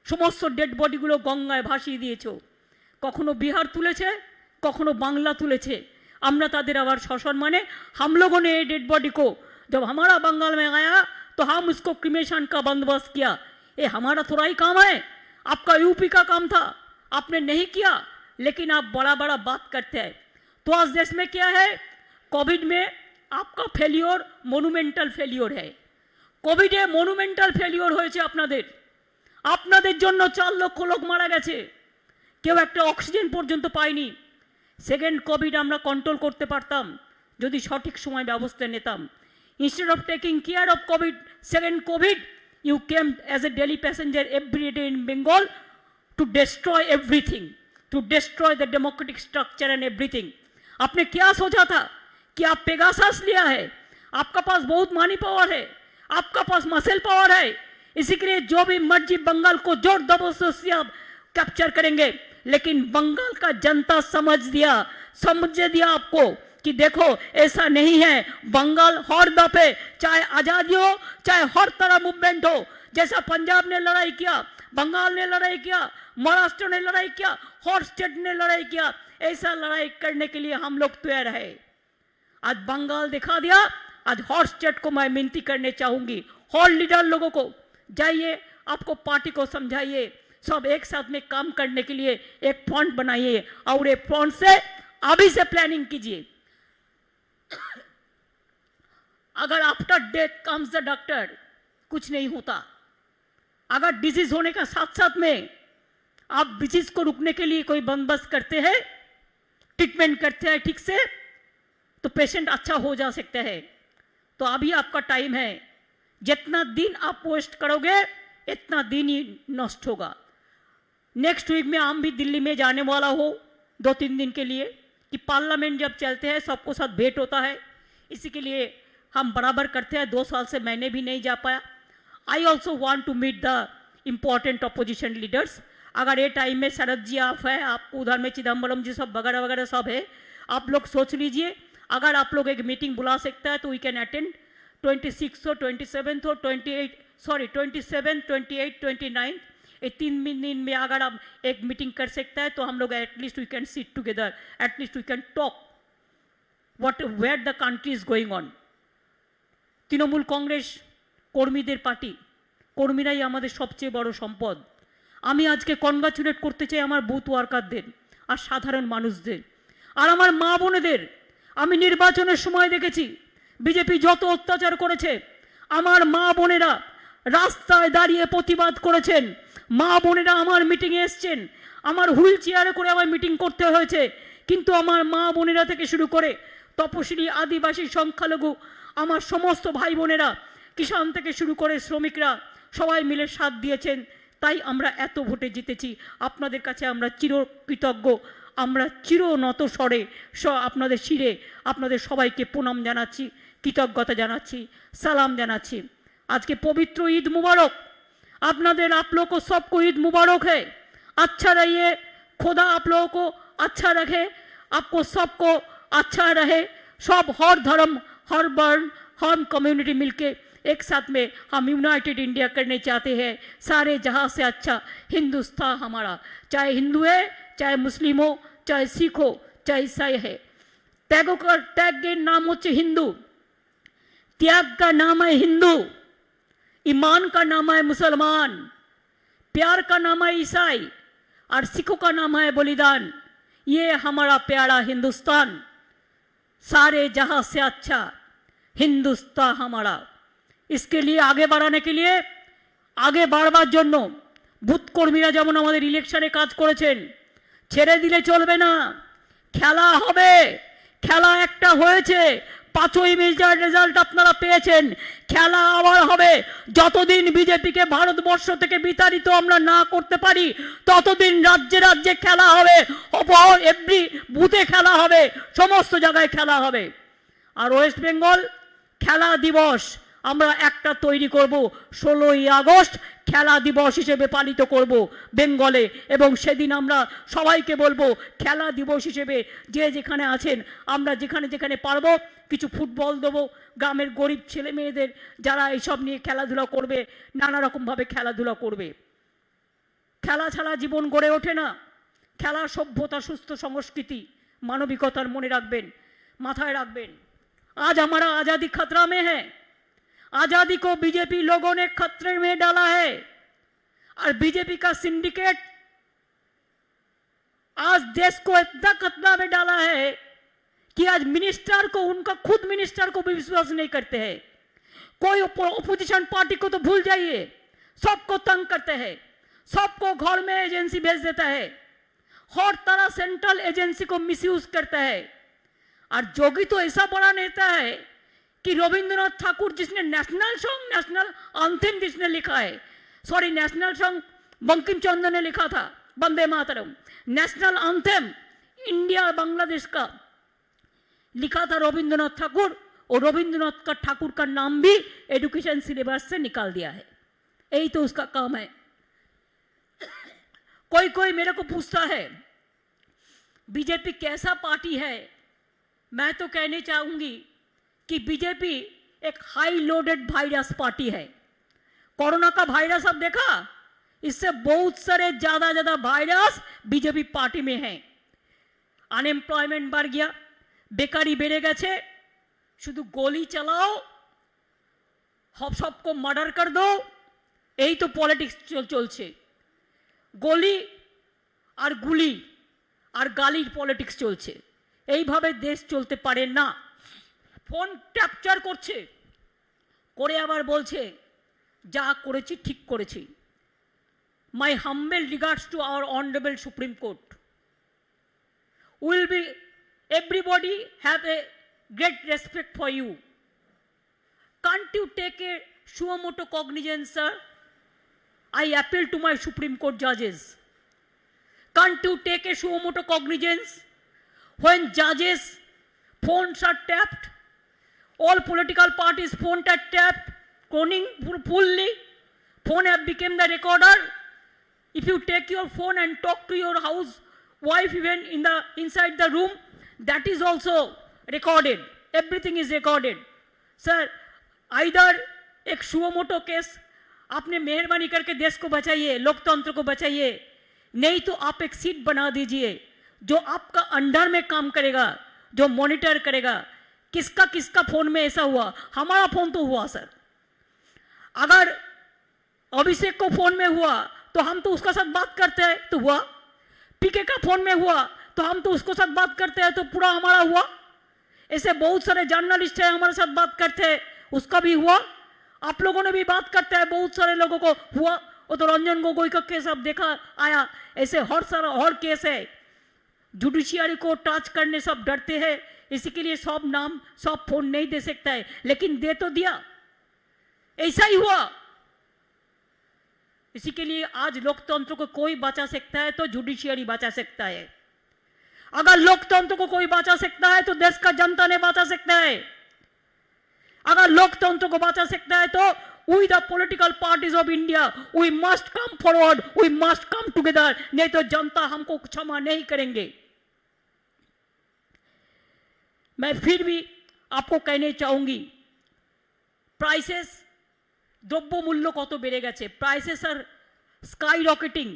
S2: সমস্ত ডেড বডিগুলো গঙ্গায় ভাসিয়ে দিয়েছো। কখনো বিহার তুলেছে, কখনো বাংলা তুলেছে। আমরা তাদের আবার সসম্মানে हम लोगों ने डेड बॉडी को जब हमारा बंगाल में आया तो हम उसको क्रीमेशन का बंदोबस्त किया। ये हमारा थोड़ा ही काम है, आपका यूपी का काम था, आपने नहीं किया, लेकिन आप बड़ा बड़ा बात करते हैं। तो आज देश में क्या है, कोविड में आपका फेलियोर मनुमेंटल फेलियोर है। কোভিডে মনুমেন্টাল ফেলিওর হয়েছে আপনাদের। আপনাদের জন্য 4 লক্ষ লোক মারা গেছে, কেউ একটা অক্সিজেন পর্যন্ত পায়নি। সেকেন্ড কোভিড আমরা কন্ট্রোল করতে পারতাম যদি সঠিক সময় ব্যবস্থা নিতাম। Instead of taking care of Covid, second Covid you came as a daily passenger every day in Bengal to destroy everything, to destroy the democratic structure and everything. आपने क्या सोचा था कि आप पेगासस लिया है, आपका पास बहुत मनी पावर है, आपका पास मसल पावर है, इसी के लिए जो भी मर्जी बंगाल को जोर जबरदस्ती से आप कैप्चर करेंगे। लेकिन बंगाल का जनता समझ दिया आपको कि देखो ऐसा नहीं है। बंगाल हर दफे चाहे आज़ादी हो चाहे हर तरह मूवमेंट हो, जैसा पंजाब ने लड़ाई किया, बंगाल ने लड़ाई किया, महाराष्ट्र ने लड़ाई किया, हर स्टेट ने लड़ाई किया, ऐसा लड़ाई करने के लिए हम लोग तैयार है। आज बंगाल दिखा दिया। आज हर स्टेट को मैं विनती करने चाहूंगी, हर लीडर लोगों को जाइए, आपको पार्टी को समझाइए, सब एक साथ में काम करने के लिए एक फ्रंट बनाइए और एक फ्रंट से अभी से प्लानिंग कीजिए। अगर after death comes the doctor, कुछ नहीं होता। अगर डिजीज होने का साथ साथ में आप डिजीज को रुकने के लिए कोई बंदोबस्त करते हैं, ट्रीटमेंट करते हैं ठीक से, तो पेशेंट अच्छा हो जा सकता है। तो अभी आपका टाइम है, जितना दिन आप वेस्ट करोगे इतना दिन ही नष्ट होगा। नेक्स्ट वीक में हम भी दिल्ली में जाने वाला हो 2-3 दिन के लिए, कि पार्लियामेंट जब चलते हैं सबको साथ भेंट होता है, इसी के लिए हम बराबर करते हैं। 2 साल से मैंने भी नहीं जा पाया। I also want to meet the important opposition leaders. अगर ये टाइम में शरद जी आप है, आप उधर में चिदम्बरम जी सब वगैरह वगैरह सब है, आप लोग सोच लीजिए। अगर आप लोग एक मीटिंग बुला सकता है तो वी कैन अटेंड 26 और 27 और 27, 28, 29, ये 3 दिन में अगर आप एक मीटिंग कर सकता है तो हम लोग at least we can sit together, at least we can talk what where the country is going on. Trinamool Congress কর্মীদের পার্টি, কর্মীরাই আমাদের সবচেয়ে বড় সম্পদ। আমি আজকে কনগ্রাচুলেট করতে চাই আমার বুথ ওয়ার্কারদের আর সাধারণ মানুষদের আর আমার মা বোনেদের। আমি নির্বাচনের সময় দেখেছি বিজেপি যত অত্যাচার করেছে, আমার মা বোনেরা রাস্তায় দাঁড়িয়ে প্রতিবাদ করেছেন। মা বোনেরা আমার মিটিংয়ে এসছেন, আমার হুইল চেয়ারে করে আমার মিটিং করতে হয়েছে, কিন্তু আমার মা বোনেরা থেকে শুরু করে তপশিলি, আদিবাসী, সংখ্যালঘু, আমার সমস্ত ভাই বোনেরা, কিষাণ থেকে শুরু করে শ্রমিকরা সবাই মিলে সাথ দিয়েছেন। তাই আমরা এত ভোটে জিতেছি। আপনাদের কাছে আমরা চিরকৃতজ্ঞ, আমরা চিরনত স্বরে আপনাদের শিরে আপনাদের সবাইকে প্রণাম জানাচ্ছি, কৃতজ্ঞতা জানাচ্ছি, সালাম জানাচ্ছি। आज के पवित्र ईद मुबारक। आपनादेर आप लोगों को सबको ईद मुबारक है। अच्छा रहिए, खुदा आप लोगों को अच्छा रखे, आपको सबको अच्छा रहे। सब हर धर्म, हर वर्ण, हर कम्युनिटी मिलके एक साथ में हम यूनाइटेड इंडिया करने चाहते हैं। सारे जहां से अच्छा हिंदुस्तान हमारा, चाहे हिंदू है, चाहे मुस्लिम हो, चाहे सिख हो, चाहे ईसाई है। त्यागों का त्याग के नाम होच्छे हिंदू, त्याग का नाम है हिंदू, ईमान का नाम है मुसलमान, प्यार का नाम है ईसाई और सिखों का नाम है बलिदान। ये हमारा प्यारा हिंदुस्तान, सारे जहां से अच्छा हिंदुस्तान हमारा। इसके लिए आगे बढ़ाने के लिए, आगे বাড়বার জন্য বুথ কর্মীরা যেমন আমাদের ইলেকশনে কাজ করেছেন, ছেড়ে দিলে চলবে না। খেলা হবে, খেলা একটা হয়েছে, 5ই মের রেজাল্ট আপনারা পেয়েছেন, খেলা আবার হবে। যতদিন বিজেপিকে ভারতবর্ষ থেকে বিতাড়িত আমরা না করতে পারি ততদিন রাজ্যে রাজ্যে খেলা হবে, এভরি বুথে খেলা হবে, সমস্ত জায়গায় খেলা হবে। আর ওয়েস্ট বেঙ্গল খেলা দিবস আমরা একটা তৈরি করব, 16ই আগস্ট খেলা দিবস হিসেবে পালিত করব বেঙ্গলে। এবং সেদিন আমরা সবাইকে বলবো খেলা দিবস হিসেবে যে যেখানে আছেন আমরা যেখানে যেখানে পারবো কিছু ফুটবল দেবো গ্রামের গরিব ছেলে মেয়েদের, যারা এইসব নিয়ে খেলাধুলা করবে, নানা রকমভাবে খেলাধুলা করবে। খেলা ছাড়া জীবন গড়ে ওঠে না। খেলা সভ্যতা, সুস্থ সংস্কৃতি, মানবিকতার মনে রাখবেন, মাথায় রাখবেন। आज हमारा आज़ादी खतरा में है। आज़ादी को बीजेपी लोगों ने खतरे में डाला है और बीजेपी का सिंडिकेट आज देश को इतना खतरा में डाला है कि आज मिनिस्टर को, उनका खुद मिनिस्टर को भी विश्वास नहीं करते हैं। कोई ओपोजिशन पार्टी को तो भूल जाइए, सबको तंग करते हैं, सबको घर में एजेंसी भेज देता है, हर तरह सेंट्रल एजेंसी को मिसयूज करता है। और जोगी तो ऐसा बड़ा नेता है कि रविंद्रनाथ ठाकुर जिसने नेशनल सॉन्ग, नेशनल एंथम जिसने लिखा है, sorry national song Bankim Chandra ने लिखा था, Vande Mataram, national anthem India Bangladesh का लिखा था रविंद्रनाथ ठाकुर, और रविंद्रनाथ का ठाकुर का नाम भी एजुकेशन सिलेबस से निकाल दिया है। यही तो उसका काम है। कोई कोई मेरे को पूछता है बीजेपी कैसा पार्टी है। मैं तो कहने चाहूंगी कि बीजेपी एक हाई लोडेड वायरस पार्टी है। कोरोना का वायरस अब देखा, इससे बहुत सारे ज्यादा वायरस बीजेपी पार्टी में हैं। अनएम्प्लॉयमेंट बढ़ गया, बेकारी बेड़े गए, शुद्ध गोली चलाओ, सबको मर्डर कर दो, यही तो पॉलिटिक्स चलছে। गोली और गुली और गालिर पॉलिटिक्स चलছে। এইভাবে দেশ চলতে পারে না। ফোন ক্যাপচার করছে, করে আবার বলছে যা করেছি ঠিক করেছি। My humble regards to our honourable Supreme Court. Will be everybody have a great respect for you. Can't you take a suo motu cognizance sir? I appeal to my Supreme Court judges. Can't you take a sumoto cognizance when judges' phones are tapped? All political parties' phones are tapped, cloning fully. Phone have become the recorder. If you take your phone and talk to your house wife even inside the room, that is also recorded. Everything is recorded. Sir, either एक suo motu case आपने मेहरबानी करके देश को बचाइए, लोकतंत्र को बचाइए, नहीं तो आप एक सीट बना दीजिए जो आपका अंडर में काम करेगा, जो मॉनिटर करेगा किसका किसका फोन में ऐसा हुआ। हमारा फोन तो हुआ सर, अगर अभिषेक को फोन में हुआ तो हम तो उसका साथ बात करते हैं तो हुआ, पीके का फोन में हुआ तो हम तो उसको साथ बात करते हैं तो पूरा हमारा हुआ। ऐसे बहुत सारे जर्नलिस्ट हैं हमारे साथ बात करते हैं, उसका भी हुआ। आप लोगों ने भी बात करते हैं, बहुत सारे लोगों को हुआ। वो तो रंजन गोगोई का केस आप देखा आया, ऐसे हर केस है। जुडिशियरी को टच करने सब डरते हैं, इसी के लिए सब नाम सब फोन नहीं दे सकता है, लेकिन दे तो दिया, ऐसा ही हुआ। इसी के लिए आज लोकतंत्र को कोई बचा सकता है तो जुडिशियरी बचा सकता है। अगर लोकतंत्र को कोई बचा सकता है तो देश का जनता ने बचा सकता है। अगर लोकतंत्र को बचा सकता है तो we the political parties of India we must come forward, we must come together, नहीं तो जनता हमको क्षमा नहीं करेंगे। मैं फिर भी आपको कहने चाहूंगी, प्राइसेस দ্রব্যমূল্য কত বেড়ে গেছে, prices are sky rocketing,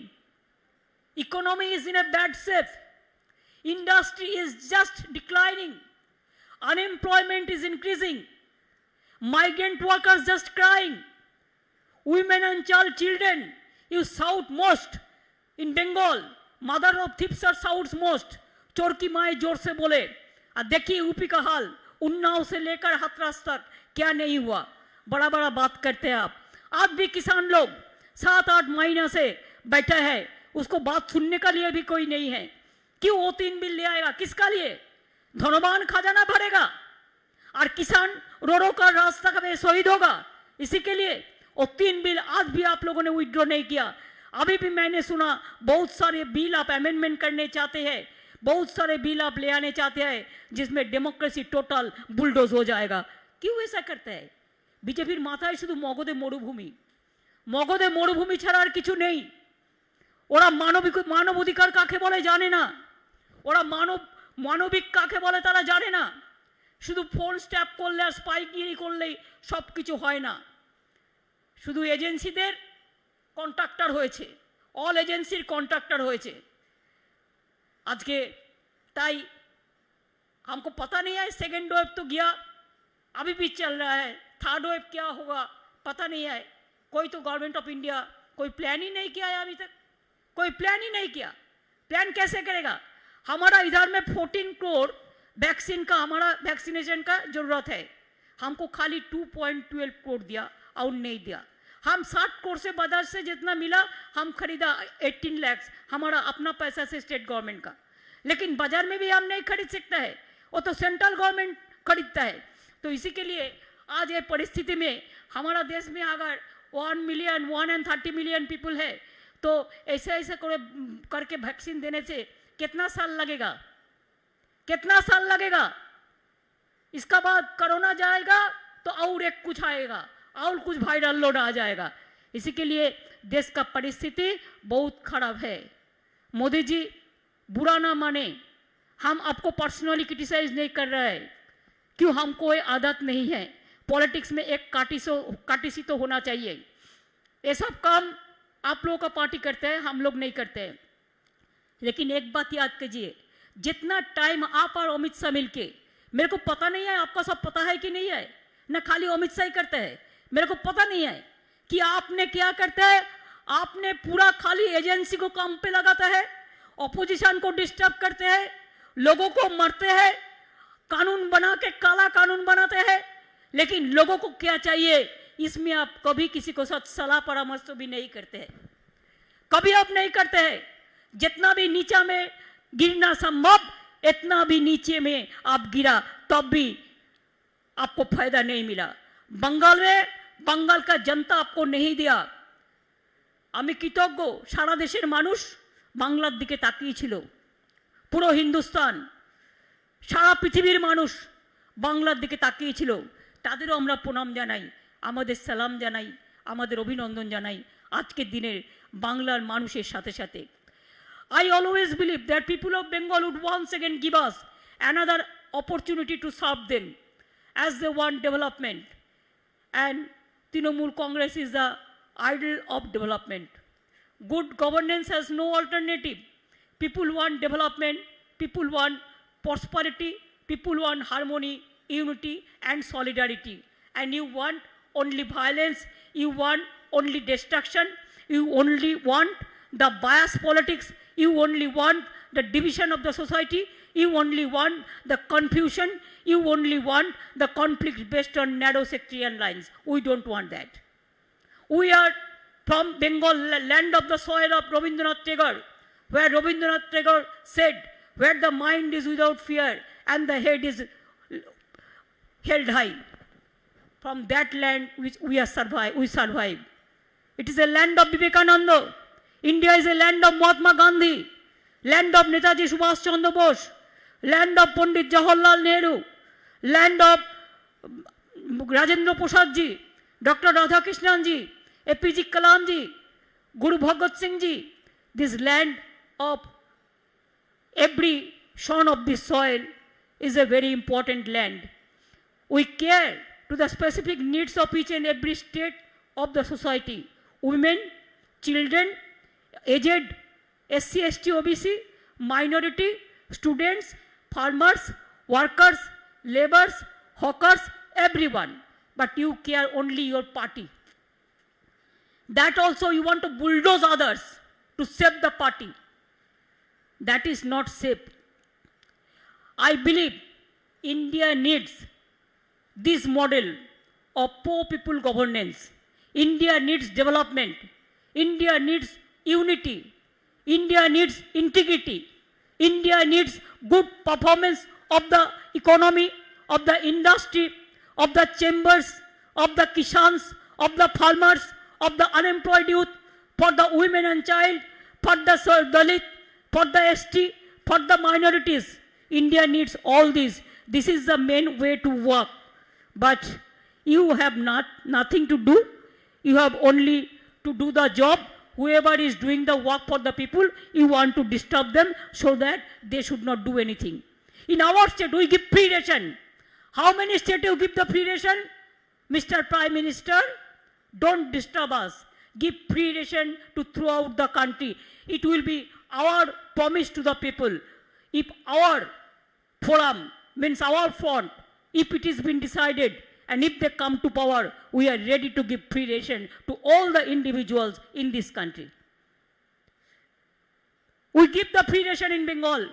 S2: economy is in a bad shape, industry is just declining, unemployment is increasing, migrant workers just crying, women and children you shout most in Bengal, mother of thieves are shouts most, चोर की माए जोर से बोले। और देखिए UP का हाल, उन्नाव से लेकर हाथरस तक क्या नहीं हुआ, बड़ा बड़ा बात करते हैं आप। आज भी किसान लोग 7-8 महीने से बैठे हैं, उसको बात सुनने का लिए भी कोई नहीं है। क्यों वो 3 बिल ले आएगा, किसका लिए? धनवान खजाना भरेगा और किसान रो रो कर रास्ता में शहीद होगा, इसी के लिए। और 3 बिल आज भी आप लोगों ने विड्रॉ नहीं किया। अभी भी मैंने सुना बहुत सारे बिल आप अमेंडमेंट करने चाहते हैं, बहुत सारे बिल आप ले आने चाहते हैं जिसमें डेमोक्रेसी टोटल बुलडोज हो जाएगा। क्यों ऐसा करते हैं? बीजेपीर माथाয় শুধু মগধে মরুভূমি, মগধে মরুভূমি ছাড়া আর কিছু নেই। ওরা মানব অধিকার কাকে বলে জানে না, ওরা মানবিক কাকে বলে তারা জানে না। শুধু ফোন স্ট্যাপ করলে আর স্পাইগিরি করলেই সব কিছু হয় না। শুধু এজেন্সিদের কন্ট্রাক্টর হয়েছে, অল এজেন্সির কন্ট্রাক্টর হয়েছে আজকে। তাই हमको पता नहीं है, सेकेंड वेव तो गया, अभी भी चल रहा है, थर्ड वेव क्या होगा पता नहीं है। कोई तो गवर्नमेंट ऑफ इंडिया कोई प्लान ही नहीं किया है अभी तक, कोई प्लान ही नहीं किया। प्लान कैसे करेगा? हमारा इधर में 14 करोड़ वैक्सीन का, हमारा वैक्सीनेशन का जरूरत है, हमको खाली 2.12 करोड़ दिया और नहीं दिया। हम 60 करोड़ से बाजार से जितना मिला हम खरीदा 18 लाख हमारा अपना पैसा से स्टेट गवर्नमेंट का, लेकिन बाजार में भी हम नहीं खरीद सकता है, वो तो सेंट्रल गवर्नमेंट खरीदता है। तो इसी के लिए आज ये परिस्थिति में हमारा देश में अगर 130 मिलियन पीपल है तो ऐसे ऐसे करके वैक्सीन देने से कितना साल लगेगा, कितना साल लगेगा? इसका बाद कोरोना जाएगा तो और एक कुछ आएगा, और कुछ वायरल लोड आ जाएगा। इसी के लिए देश का परिस्थिति बहुत खराब है। मोदी जी बुरा ना माने, हम आपको पर्सनली क्रिटिसाइज नहीं कर रहे हैं, क्यों हमको ये आदत नहीं है। पॉलिटिक्स में एक काटिसी तो होना चाहिए। ये सब काम आप लोगों का पार्टी करते हैं, हम लोग नहीं करते हैं। लेकिन एक बात याद कीजिए, जितना टाइम आप और अमित शाह मिलके, मेरे को पता नहीं है आपका सब पता है कि नहीं है, न खाली अमित शाह ही करते हैं, मेरे को पता नहीं है कि आपने क्या करते हैं। आपने पूरा खाली एजेंसी को काम पे लगाता है, ऑपोजिशन को डिस्टर्ब करते हैं, लोगों को मारते हैं, कानून बना के काला कानून बनाते हैं। लेकिन लोगों को क्या चाहिए, इसमें आप कभी किसी को साथ सलाह परामर्श भी नहीं करते हैं, कभी आप नहीं करते हैं। जितना भी नीचा में गिरना संभव, इतना भी नीचे में आप गिरा तब भी आपको फायदा नहीं मिला। बंगाल में बंगाल का जनता आपको नहीं दिया। আমি কৃতজ্ঞ, সারা দেশের মানুষ বাংলার দিকে তাকিয়েছিল, পুরো হিন্দুস্তান, সারা পৃথিবীর মানুষ বাংলার দিকে তাকিয়েছিল। তাদেরও আমরা প্রণাম জানাই, আমাদের সালাম জানাই, আমাদের অভিনন্দন জানাই আজকের দিনের বাংলার মানুষের সাথে সাথে। I always believe that people of Bengal would once again give us another opportunity to serve them as they want development. And Trinamool Congress is the idol of development. Good governance has no alternative. People want development, people want prosperity, people want harmony, unity and solidarity. And you want only violence, you want only destruction, you only want the bias politics, you only want the division of the society, you only want the confusion, you only want the conflict based on narrow sectarian lines. We don't want that. We are from Bengal, land of the soil of Rabindranath Tagore, where Rabindranath Tagore said, where the mind is without fear and the head is held high. From that land which we survive. It is a land of Vivekananda. India is a land of Mahatma Gandhi, land of Netaji Subhash Chandra Bose, land of Pandit Jawaharlal Nehru, land of Rajendra Prasad ji, Dr. Radhakrishnan ji, APJ Kalam ji, Guru Bhagat Singh ji. This land of every son of this soil is a very important land. We care to the specific needs of each and every state of the society, women, children, aged, SC, ST, OBC, minority, students, farmers, workers, laborers, hawkers, everyone. But you care only your party. That also you want to bulldoze others to save the party. That is not safe. I believe India needs this model of poor people governance. India needs development. India needs unity. India needs integrity. India needs good performance of the economy, of the industry, of the chambers, of the kishans, of the farmers, of the unemployed youth, for the women and child, for the Dalit, for the ST, for the minorities. India needs all this. This is the main way to work. But you have nothing to do. You have only to do the job. Whoever is doing the work for the people, you want to disturb them so that they should not do anything. In our state, we give free ration. How many states you give the free ration? Mr. Prime Minister, don't disturb us. Give free ration to throughout the country. It will be our promise to the people. If our forum, means our front, if it has been decided, and if they come to power, we are ready to give free ration to all the individuals in this country. We give the free ration in Bengal.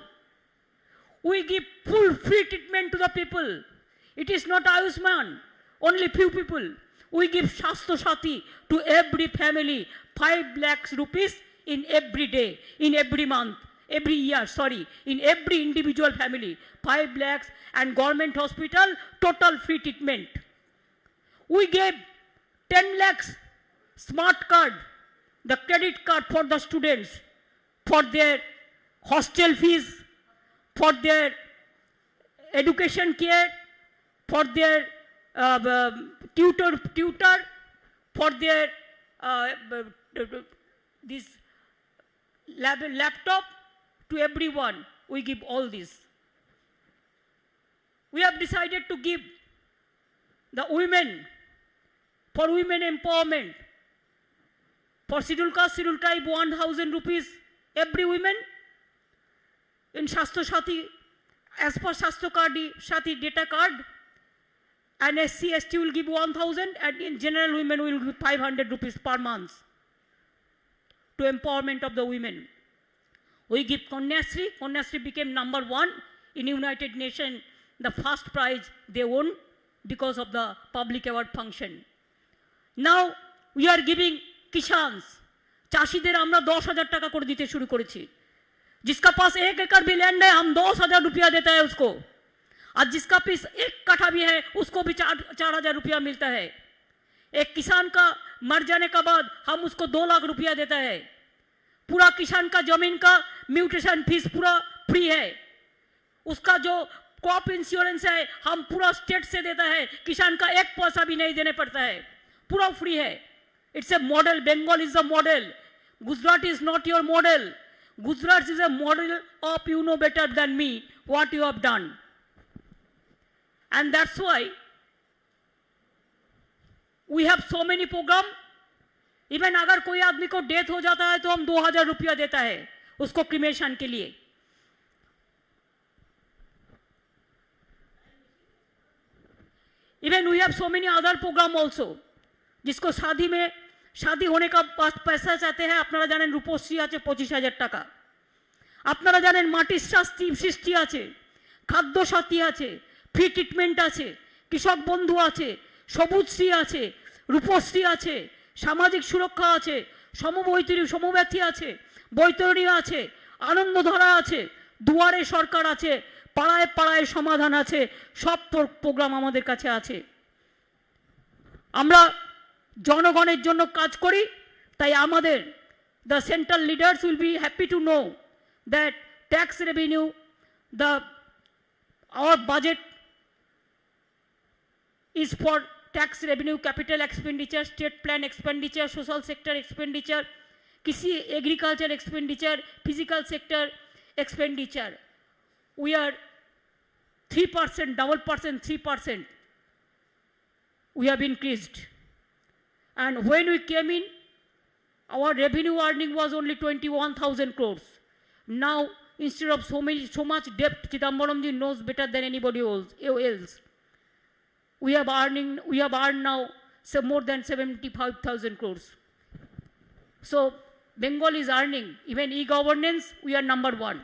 S2: We give full free treatment to the people. It is not Ayushman, only few people. We give Shastro Sati to every family, 5 lakhs rupees in every day, in every month, every year, in every individual family, 5 lakhs, and government hospital, total free treatment. We gave 10 lakhs smart card, the credit card for the students, for their hostel fees, for their education care, for their tutor, for their this laptop, to everyone. We give all this. We have decided to give the women, for women empowerment, for scheduled caste, scheduled tribe, 1,000 rupees every women. In Shastro Sati, as per Shastro Sati data card, and SC, ST will give 1,000, and in general women will give 500 rupees per month to empowerment of the women. We give Kanyasri. Kanyasri became number 1 in United Nations, the first prize they won because of the public award function. Now we are giving Kishans. চাষিদের আমরা 10,000 টাকা করে দিতে শুরু করেছি। जिसका पास 1 एकड़ भी लैंड है, हम 10,000 रुपया देता है उसको, और जिसका पास 1 कट्ठा भी है उसको भी 4,000 रुपया मिलता है। एक किसान का मर जाने का बाद हम उसको 2 लाख रुपया देता है। पूरा किसान का जमीन का म्यूटेशन फीस पूरा फ्री है। उसका जो क्रॉप इंश्योरेंस है हम पूरा स्टेट से देता है, किसान का 1 पैसा भी नहीं देने पड़ता है, पूरा फ्री है। It's a model. Bengal is a model. Gujarat is not your model. Gujarat is a model of you know better than me what you have done. And that's why we have so many program. Even अगर कोई आदमी को death हो जाता है तो हम 2,000 रुपया देता है उसको क्रिमेशन के लिए। Even we have so many other program also. जिसको शादी होने का पैसा चाहते हैं, আপনারা জানেন রূপশ্রী আছে 25,000 টাকা, আপনারা জানেন মাটির সৃষ্টি আছে, খাদ্য সাথী আছে, ফ্রি ট্রিটমেন্ট আছে, কৃষক বন্ধু আছে, সবুজশ্রী আছে, রূপশ্রী আছে, সামাজিক সুরক্ষা আছে, সমব্যথী আছে, বৈতরণী আছে, আনন্দধারা আছে, দুয়ারে সরকার আছে, পাড়ায় পাড়ায় সমাধান আছে, সব প্রোগ্রাম আমাদের কাছে আছে। আমরা জনগণের জন্য কাজ করি, তাই আমাদের the central leaders will be happy to know that tax revenue, our budget is for tax revenue, capital expenditure, state plan expenditure, social sector expenditure, kisi agriculture expenditure, physical sector expenditure. We are 3%, 3%. We have increased. And when we came in, our revenue earning was only 21,000 crores. Now, instead of so much debt, Chidambaramji knows better than anybody else. We have earned now more than 75,000 crores. So, Bengal is earning. Even e-governance, we are number one.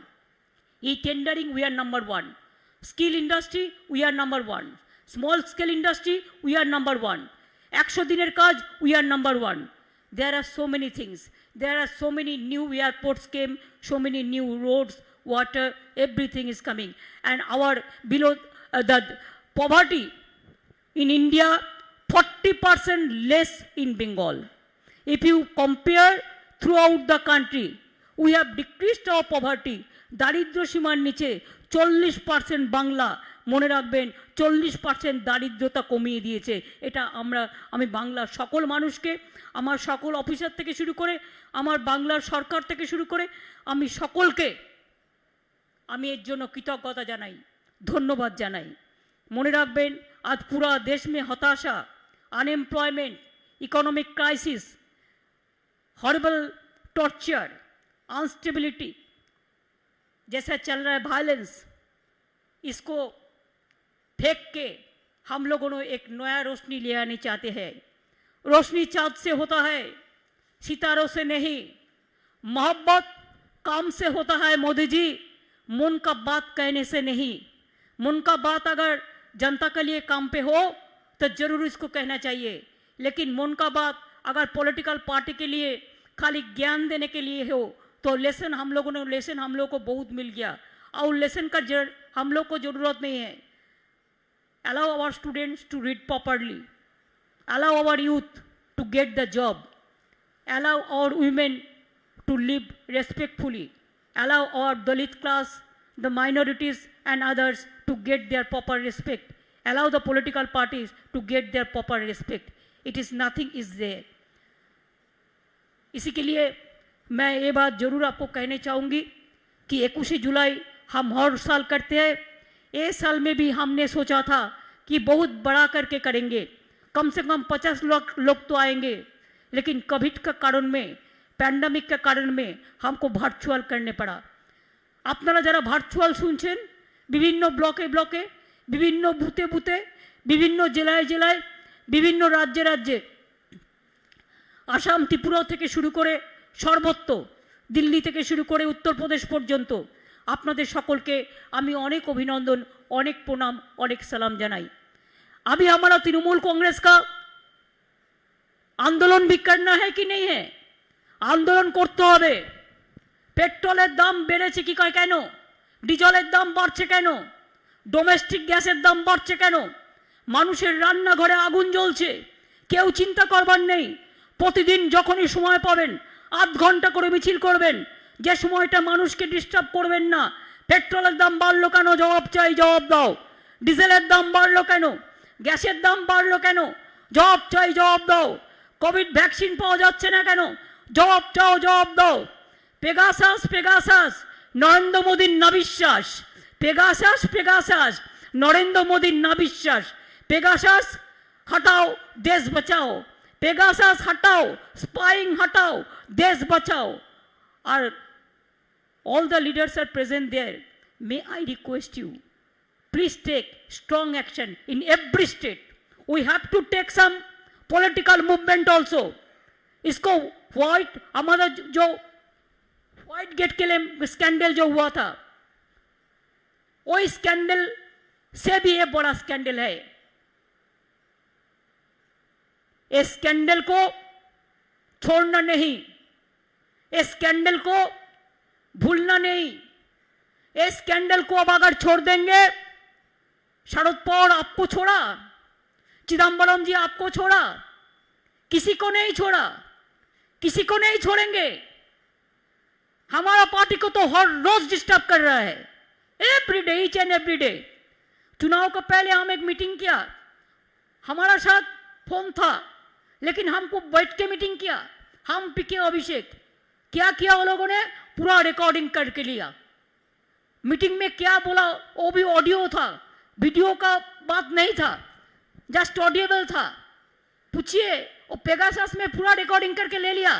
S2: E-tendering, we are number one. Skill industry, we are number one. Small scale industry, we are number one. 100 diner kaj, we are number one. There are so many things. There are so many new airports came, so many new roads, water, everything is coming. And our the poverty in India, 40% less in Bengal. If you compare throughout the country, we have decreased our poverty. দারিদ্র সীমার নিচে 40% বাংলা, মনে রাখবেন 40% দারিদ্রতা কমিয়ে দিয়েছে। এটা আমি বাংলার সকল মানুষকে, আমার সকল অফিসার থেকে শুরু করে, আমার বাংলার সরকার থেকে শুরু করে, আমি সকলকে আমি এর জন্য কৃতজ্ঞতা জানাই, ধন্যবাদ জানাই। মনে রাখবেন আজ পুরা দেশ মে হতাশা, unemployment, economic crisis, horrible torture, instability जैसा चल रहा है, वायलेंस, इसको फेंक के हम लोगों ने एक नया रोशनी ले आने चाहते हैं। रोशनी चाँद से होता है, सितारों से नहीं। मोहब्बत काम से होता है मोदी जी, मन का बात कहने से नहीं। मन का बात अगर जनता के लिए काम पे हो तो जरूर इसको कहना चाहिए, लेकिन मन का बात अगर पॉलिटिकल पार्टी के लिए खाली ज्ञान देने के लिए हो तो लेसन हम लोगों को बहुत मिल गया, और लेसन का हम लोग को ज़रूरत नहीं है। Allow our students to read properly, allow our youth to get the job, allow our women to live respectfully, allow our Dalit class, the minorities and others to get their proper respect, allow the political parties to get their proper respect. It is nothing is there. इसी के लिए मैं ये बात ज़रूर आपको कहने चाहूँगी कि 21 जुलाई हम हर साल करते हैं। इस साल में भी हमने सोचा था कि बहुत बड़ा करके करेंगे, कम से कम 50 लोग तो आएंगे, लेकिन कोविड का कारण में, पैंडेमिक के कारण में हमको ভার্চুয়াল करने पड़ा। আপনারা যারা ভার্চুয়াল শুনছেন, বিভিন্ন ব্লকে ব্লকে, বিভিন্ন বুথে বুথে, বিভিন্ন জেলায় জেলায়, বিভিন্ন রাজ্যে রাজ্যে, আসাম ত্রিপুরা থেকে শুরু করে সর্বত্র, দিল্লি থেকে শুরু করে উত্তরপ্রদেশ পর্যন্ত আপনাদের সকলকে আমি অনেক অভিনন্দন, অনেক প্রণাম, অনেক সালাম জানাই। अभी हमारा तृणमूल कांग्रेस का आंदोलन भी करना है कि नहीं है? आंदोलन करते হবে। পেট্রোলের দাম বেড়েছে কি কেন? ডিজেলের দাম বাড়ছে কেন? ডোমেস্টিক গ্যাসের দাম বাড়ছে কেন? মানুষের রান্নাঘরে আগুন জ্বলছে, কেউ চিন্তা করবার নেই। প্রতিদিন যখনই সময় পাবেন আধ ঘন্টা করে মিছিল করবেন, যে সময়টা মানুষকে ডিস্টার্ব করবেন না। পেট্রোলের দাম বাড়লো কেন? জবাব চাই, জবাব দাও। ডিজেলের দাম বাড়লো কেন? গ্যাসের দাম বাড়লো কেন? জবাব চাই, জবাব দাও। কোভিড ভ্যাকসিন পাওয়া যাচ্ছে না কেন? জবাব চাও, জবাব দাও। পেগাসাস পেগাসাস নরেন্দ্র মোদীর নাবিশ্বাস, পেগাসাস পেগাসাস নরেন্দ্র মোদীর নাবিশ্বাস। পেগাসাস हटाओ देश बचाओ, पेगासास हटाओ, स्पाइंग हटाओ, देश बचाओ। और all the leaders are present there. May I request you, please take strong action in every state. We have to take some political movement also. इसको हमारा जो व्हाइट गेट के लिए स्कैंडल जो हुआ था, वो स्कैंडल से भी ये बड़ा स्कैंडल है। इस स्कैंडल को छोड़ना नहीं, इस स्कैंडल को भूलना नहीं। इस स्कैंडल को अब अगर छोड़ देंगे, शरद पवार आपको छोड़ा, चिदम्बरम जी आपको छोड़ा, किसी को नहीं छोड़ा, किसी को नहीं छोड़ेंगे। हमारा पार्टी को तो हर रोज डिस्टर्ब कर रहा है, every day, each and every day. चुनाव का पहले हम एक मीटिंग किया, हमारा साथ फोन था, लेकिन हमको बैठ के मीटिंग किया। हम पीके अभिषेक क्या किया, वो लोगों ने पूरा रिकॉर्डिंग करके लिया। मीटिंग में क्या बोला वो भी ऑडियो था, वीडियो का बात नहीं था, जस्ट ऑडियोबल था। पूछिए वो पेगासस में पूरा रिकॉर्डिंग करके ले लिया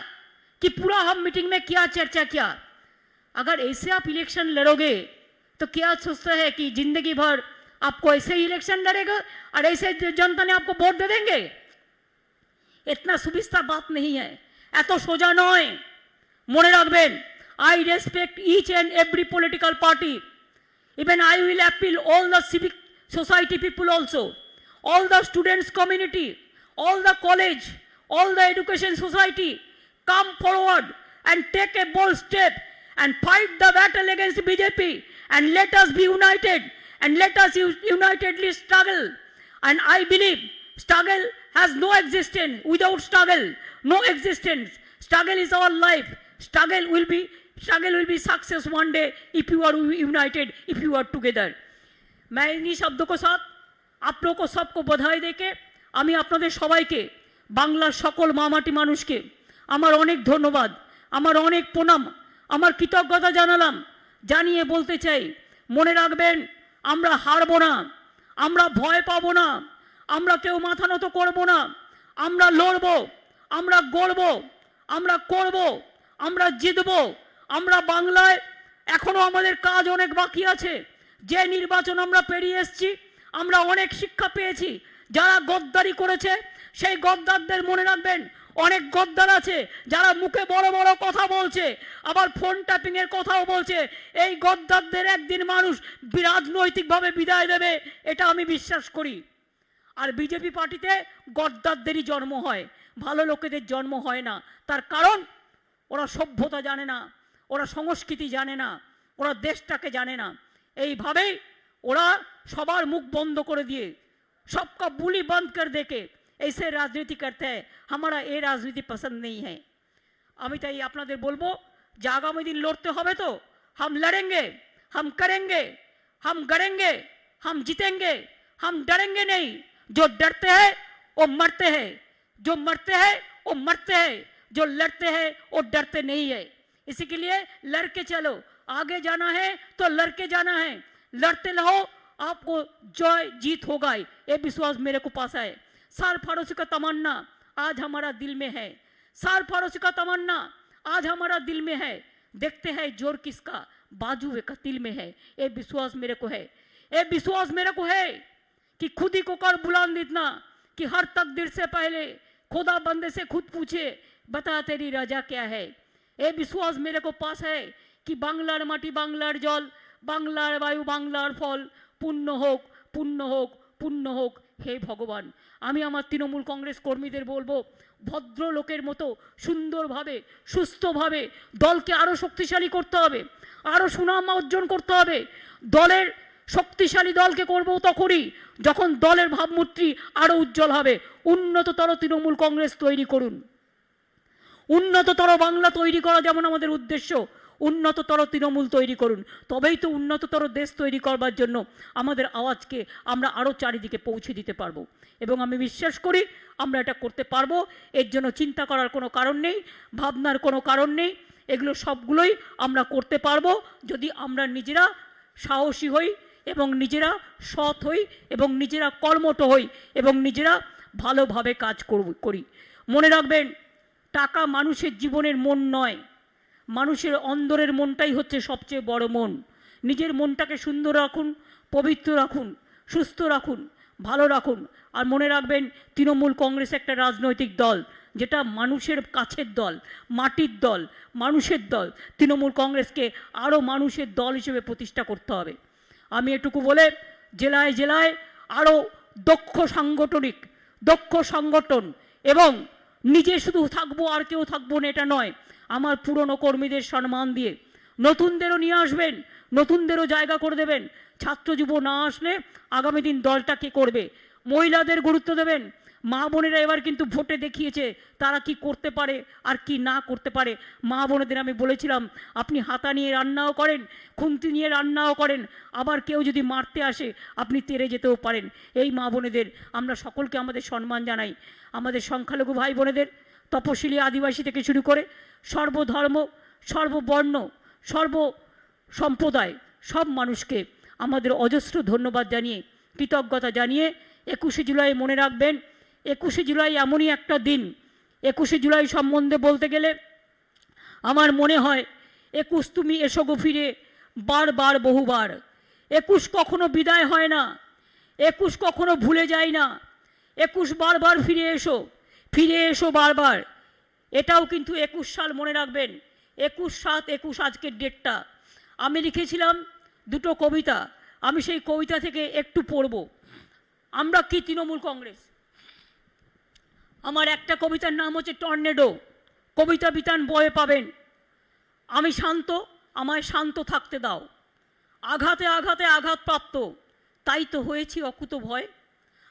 S2: कि पूरा हम मीटिंग में क्या चर्चा किया। अगर ऐसे आप इलेक्शन लड़ोगे तो क्या सोचते हैं कि जिंदगी भर आपको ऐसे ही इलेक्शन लड़ेगा और ऐसे जनता ने आपको वोट दे देंगे? इतना सुविस्ता बात नहीं है, एतो सोजा नय। मने राखबेन, I respect each and every political party. Even I will appeal all the civic society people also, all the students community, all the college, all the education society, come forward and take a bold step and fight the battle against BJP, and let us be united, and let us unitedly struggle. And I believe struggle has no existence without struggle, no existence. Struggle is our life. Struggle will be success one day if you are united, if you are together. मैं इन्हीं शब्दों के साथ आप लोगों को सबको बधाई देके আমি আপনাদের সবাইকে বাংলার সকল মামাটি মানুষকে আমার অনেক ধন্যবাদ, আমার অনেক প্রণাম, আমার কৃতজ্ঞতা জানালাম। জানিয়ে বলতে চাই, মনে রাখবেন আমরা হারবো না, আমরা ভয় পাবো না, আমরা কেউ মাথা নত করবো না, আমরা লড়বো, আমরা গড়বো, আমরা করবো, আমরা জিতবো। আমরা বাংলায় এখনো আমাদের কাজ অনেক বাকি আছে। যে নির্বাচন আমরা পেরিয়ে এসেছি, আমরা অনেক শিক্ষা পেয়েছি। যারা গদ্দারি করেছে সেই গদ্দারদের মনে রাখবেন, অনেক গদ্দার আছে যারা মুখে বড় বড় কথা বলছে, আবার ফোন ট্যাপিং এর কথাও বলছে। এই গদ্দারদের একদিন মানুষ রাজনৈতিকভাবে বিদায় দেবে, এটা আমি বিশ্বাস করি। আর বিজেপি পার্টিতে গদ্দারদেরই জন্ম হয়, ভালো লোকেদের জন্ম হয় না। তার কারণ ওরা সভ্যতা জানে না, ওরা সংস্কৃতি জানে না, ওরা দেশটাকে জানে না। এইভাবেই ওরা সবার মুখ বন্ধ করে দিয়ে, सबका बुली बंद कर देके ऐसे राजनीति करते हैं। हमारा ये राजनीति पसंद नहीं है। আমি তাই আপনাদের বলবো যে আগামী দিন লড়তে হবে তো हम लड़ेंगे, हम करेंगे, हम गड़ेंगे, हम जीतेंगे, हम डरेंगे नहीं। जो डरते हैं वो मरते हैं, जो मरते हैं वो मरते हैं, जो लड़ते हैं वो डरते नहीं है। इसी के लिए लड़के चलो, आगे जाना है तो लड़के जाना है, लड़ते रहो, आपको जय जीत होगा, ये विश्वास मेरे को पास है। सरफरोशी का तमन्ना आज हमारा दिल में है, सरफरोशी का तमन्ना आज हमारा दिल में है। देखते हैं जोर किसका, बाजू का तिल में है, ये विश्वास मेरे को है। ये विश्वास मेरे को है कि खुद ही को कर बुलंद इतना कि हर तकदीर से पहले खुदा बंदे से खुद पूछे, बता तेरी रजा क्या है। ये विश्वास मेरे को पास है कि बांग्लार माटी, बांग्लार जल, बांग्लार वायु, बांग्लार फल पुण्य হোক, পুণ্য হোক, পুণ্য হোক। হে ভগবান, আমি আমার তৃণমূল কংগ্রেস কর্মীদের বলবো, ভদ্র লোকের মতো সুন্দরভাবে সুস্থভাবে দলকে আরও শক্তিশালী করতে হবে, আরও সুনাম অর্জন করতে হবে। দলের শক্তিশালী দলকে করবো তখনই যখন দলের ভাবমূর্তি আরও উজ্জ্বল হবে। উন্নততর তৃণমূল কংগ্রেস তৈরি করুন, উন্নততর বাংলা তৈরি করা যেমন আমাদের উদ্দেশ্য, উন্নততর তৃণমূল তৈরি করুন। তবেই তো উন্নততর দেশ তৈরি করবার জন্য আমাদের আওয়াজকে আমরা আরও চারিদিকে পৌঁছে দিতে পারবো। এবং আমি বিশ্বাস করি আমরা এটা করতে পারবো। এর জন্য চিন্তা করার কোনো কারণ নেই, ভাবনার কোনো কারণ নেই। এগুলো সবগুলোই আমরা করতে পারবো যদি আমরা নিজেরা সাহসী হই এবং নিজেরা সৎ হই এবং নিজেরা কর্মঠ হই এবং নিজেরা ভালোভাবে কাজ করি। মনে রাখবেন, টাকা মানুষের জীবনের মন নয়, মানুষের অন্তরের মনটাই হচ্ছে সবচেয়ে বড় মন। নিজের মনটাকে সুন্দর রাখুন, পবিত্র রাখুন, সুস্থ রাখুন, ভালো রাখুন। আর মনে রাখবেন, তৃণমূল কংগ্রেস একটা রাজনৈতিক দল যেটা মানুষের কাছের দল, মাটির দল, মানুষের দল। তৃণমূল কংগ্রেসকে আরও মানুষের দল হিসেবে প্রতিষ্ঠা করতে হবে। আমি এটুকু বলে জেলায় জেলায় আরও দক্ষ সংগঠন এবং নিজে শুধু থাকবো আর কেউ থাকবো না এটা নয়, আমার পুরনো কর্মীদের সম্মান দিয়ে নতুনদেরও নিয়ে আসবেন, নতুনদেরও জায়গা করে দেবেন। ছাত্র যুব না আসলে আগামী দিন দলটা কে করবে? মহিলাদের গুরুত্ব দেবেন। মা বোনেরা এবার কিন্তু ভোটে দেখিয়েছে তারা কি করতে পারে আর কি না করতে পারে। মা বোনেদের আমি বলেছিলাম, আপনি হাতা নিয়ে রান্নাও করেন, খুন্তি নিয়ে রান্নাও করেন, আবার কেউ যদি মারতে আসে আপনি তেড়ে যেতেও পারেন। এই মা বোনেদের আমরা সকলকে আমাদের সম্মান জানাই। আমাদের সংখ্যালঘু ভাই বোনেদের, তপশিলি আদিবাসী থেকে শুরু করে সর্বধর্ম, সর্ববর্ণ, সর্ব সম্প্রদায় সব মানুষকে আমাদের অজস্র ধন্যবাদ জানিয়ে, কৃতজ্ঞতা জানিয়ে 21শে জুলাই মনে রাখবেন, 21শে জুলাই এমনই একটা দিন 21শে জুলাই সম্বন্ধে বলতে গেলে আমার মনে হয় 21 তুমি এসো গো ফিরে বারবার বহুবার। 21 কখনো বিদায় হয় না, 21 কখনো ভুলে যায় না। 21 বারবার ফিরে এসো বারবার। এটাও কিন্তু 21 সাল মনে রাখবেন। 21/7/21 আজকের ডেটটা। আমি লিখেছিলাম দুটো কবিতা, আমি সেই কবিতা থেকে একটু পড়ব। আমরা কি তৃণমূল কংগ্রেস। আমার একটা কবিতার নাম হচ্ছে টর্নেডো। কবিতা বিতান বয়ে পাবেন। আমি শান্ত, আমায় শান্ত থাকতে দাও। আঘাতে আঘাতে আঘাতপ্রাপ্ত, তাই তো হয়েছি অকুত ভয়।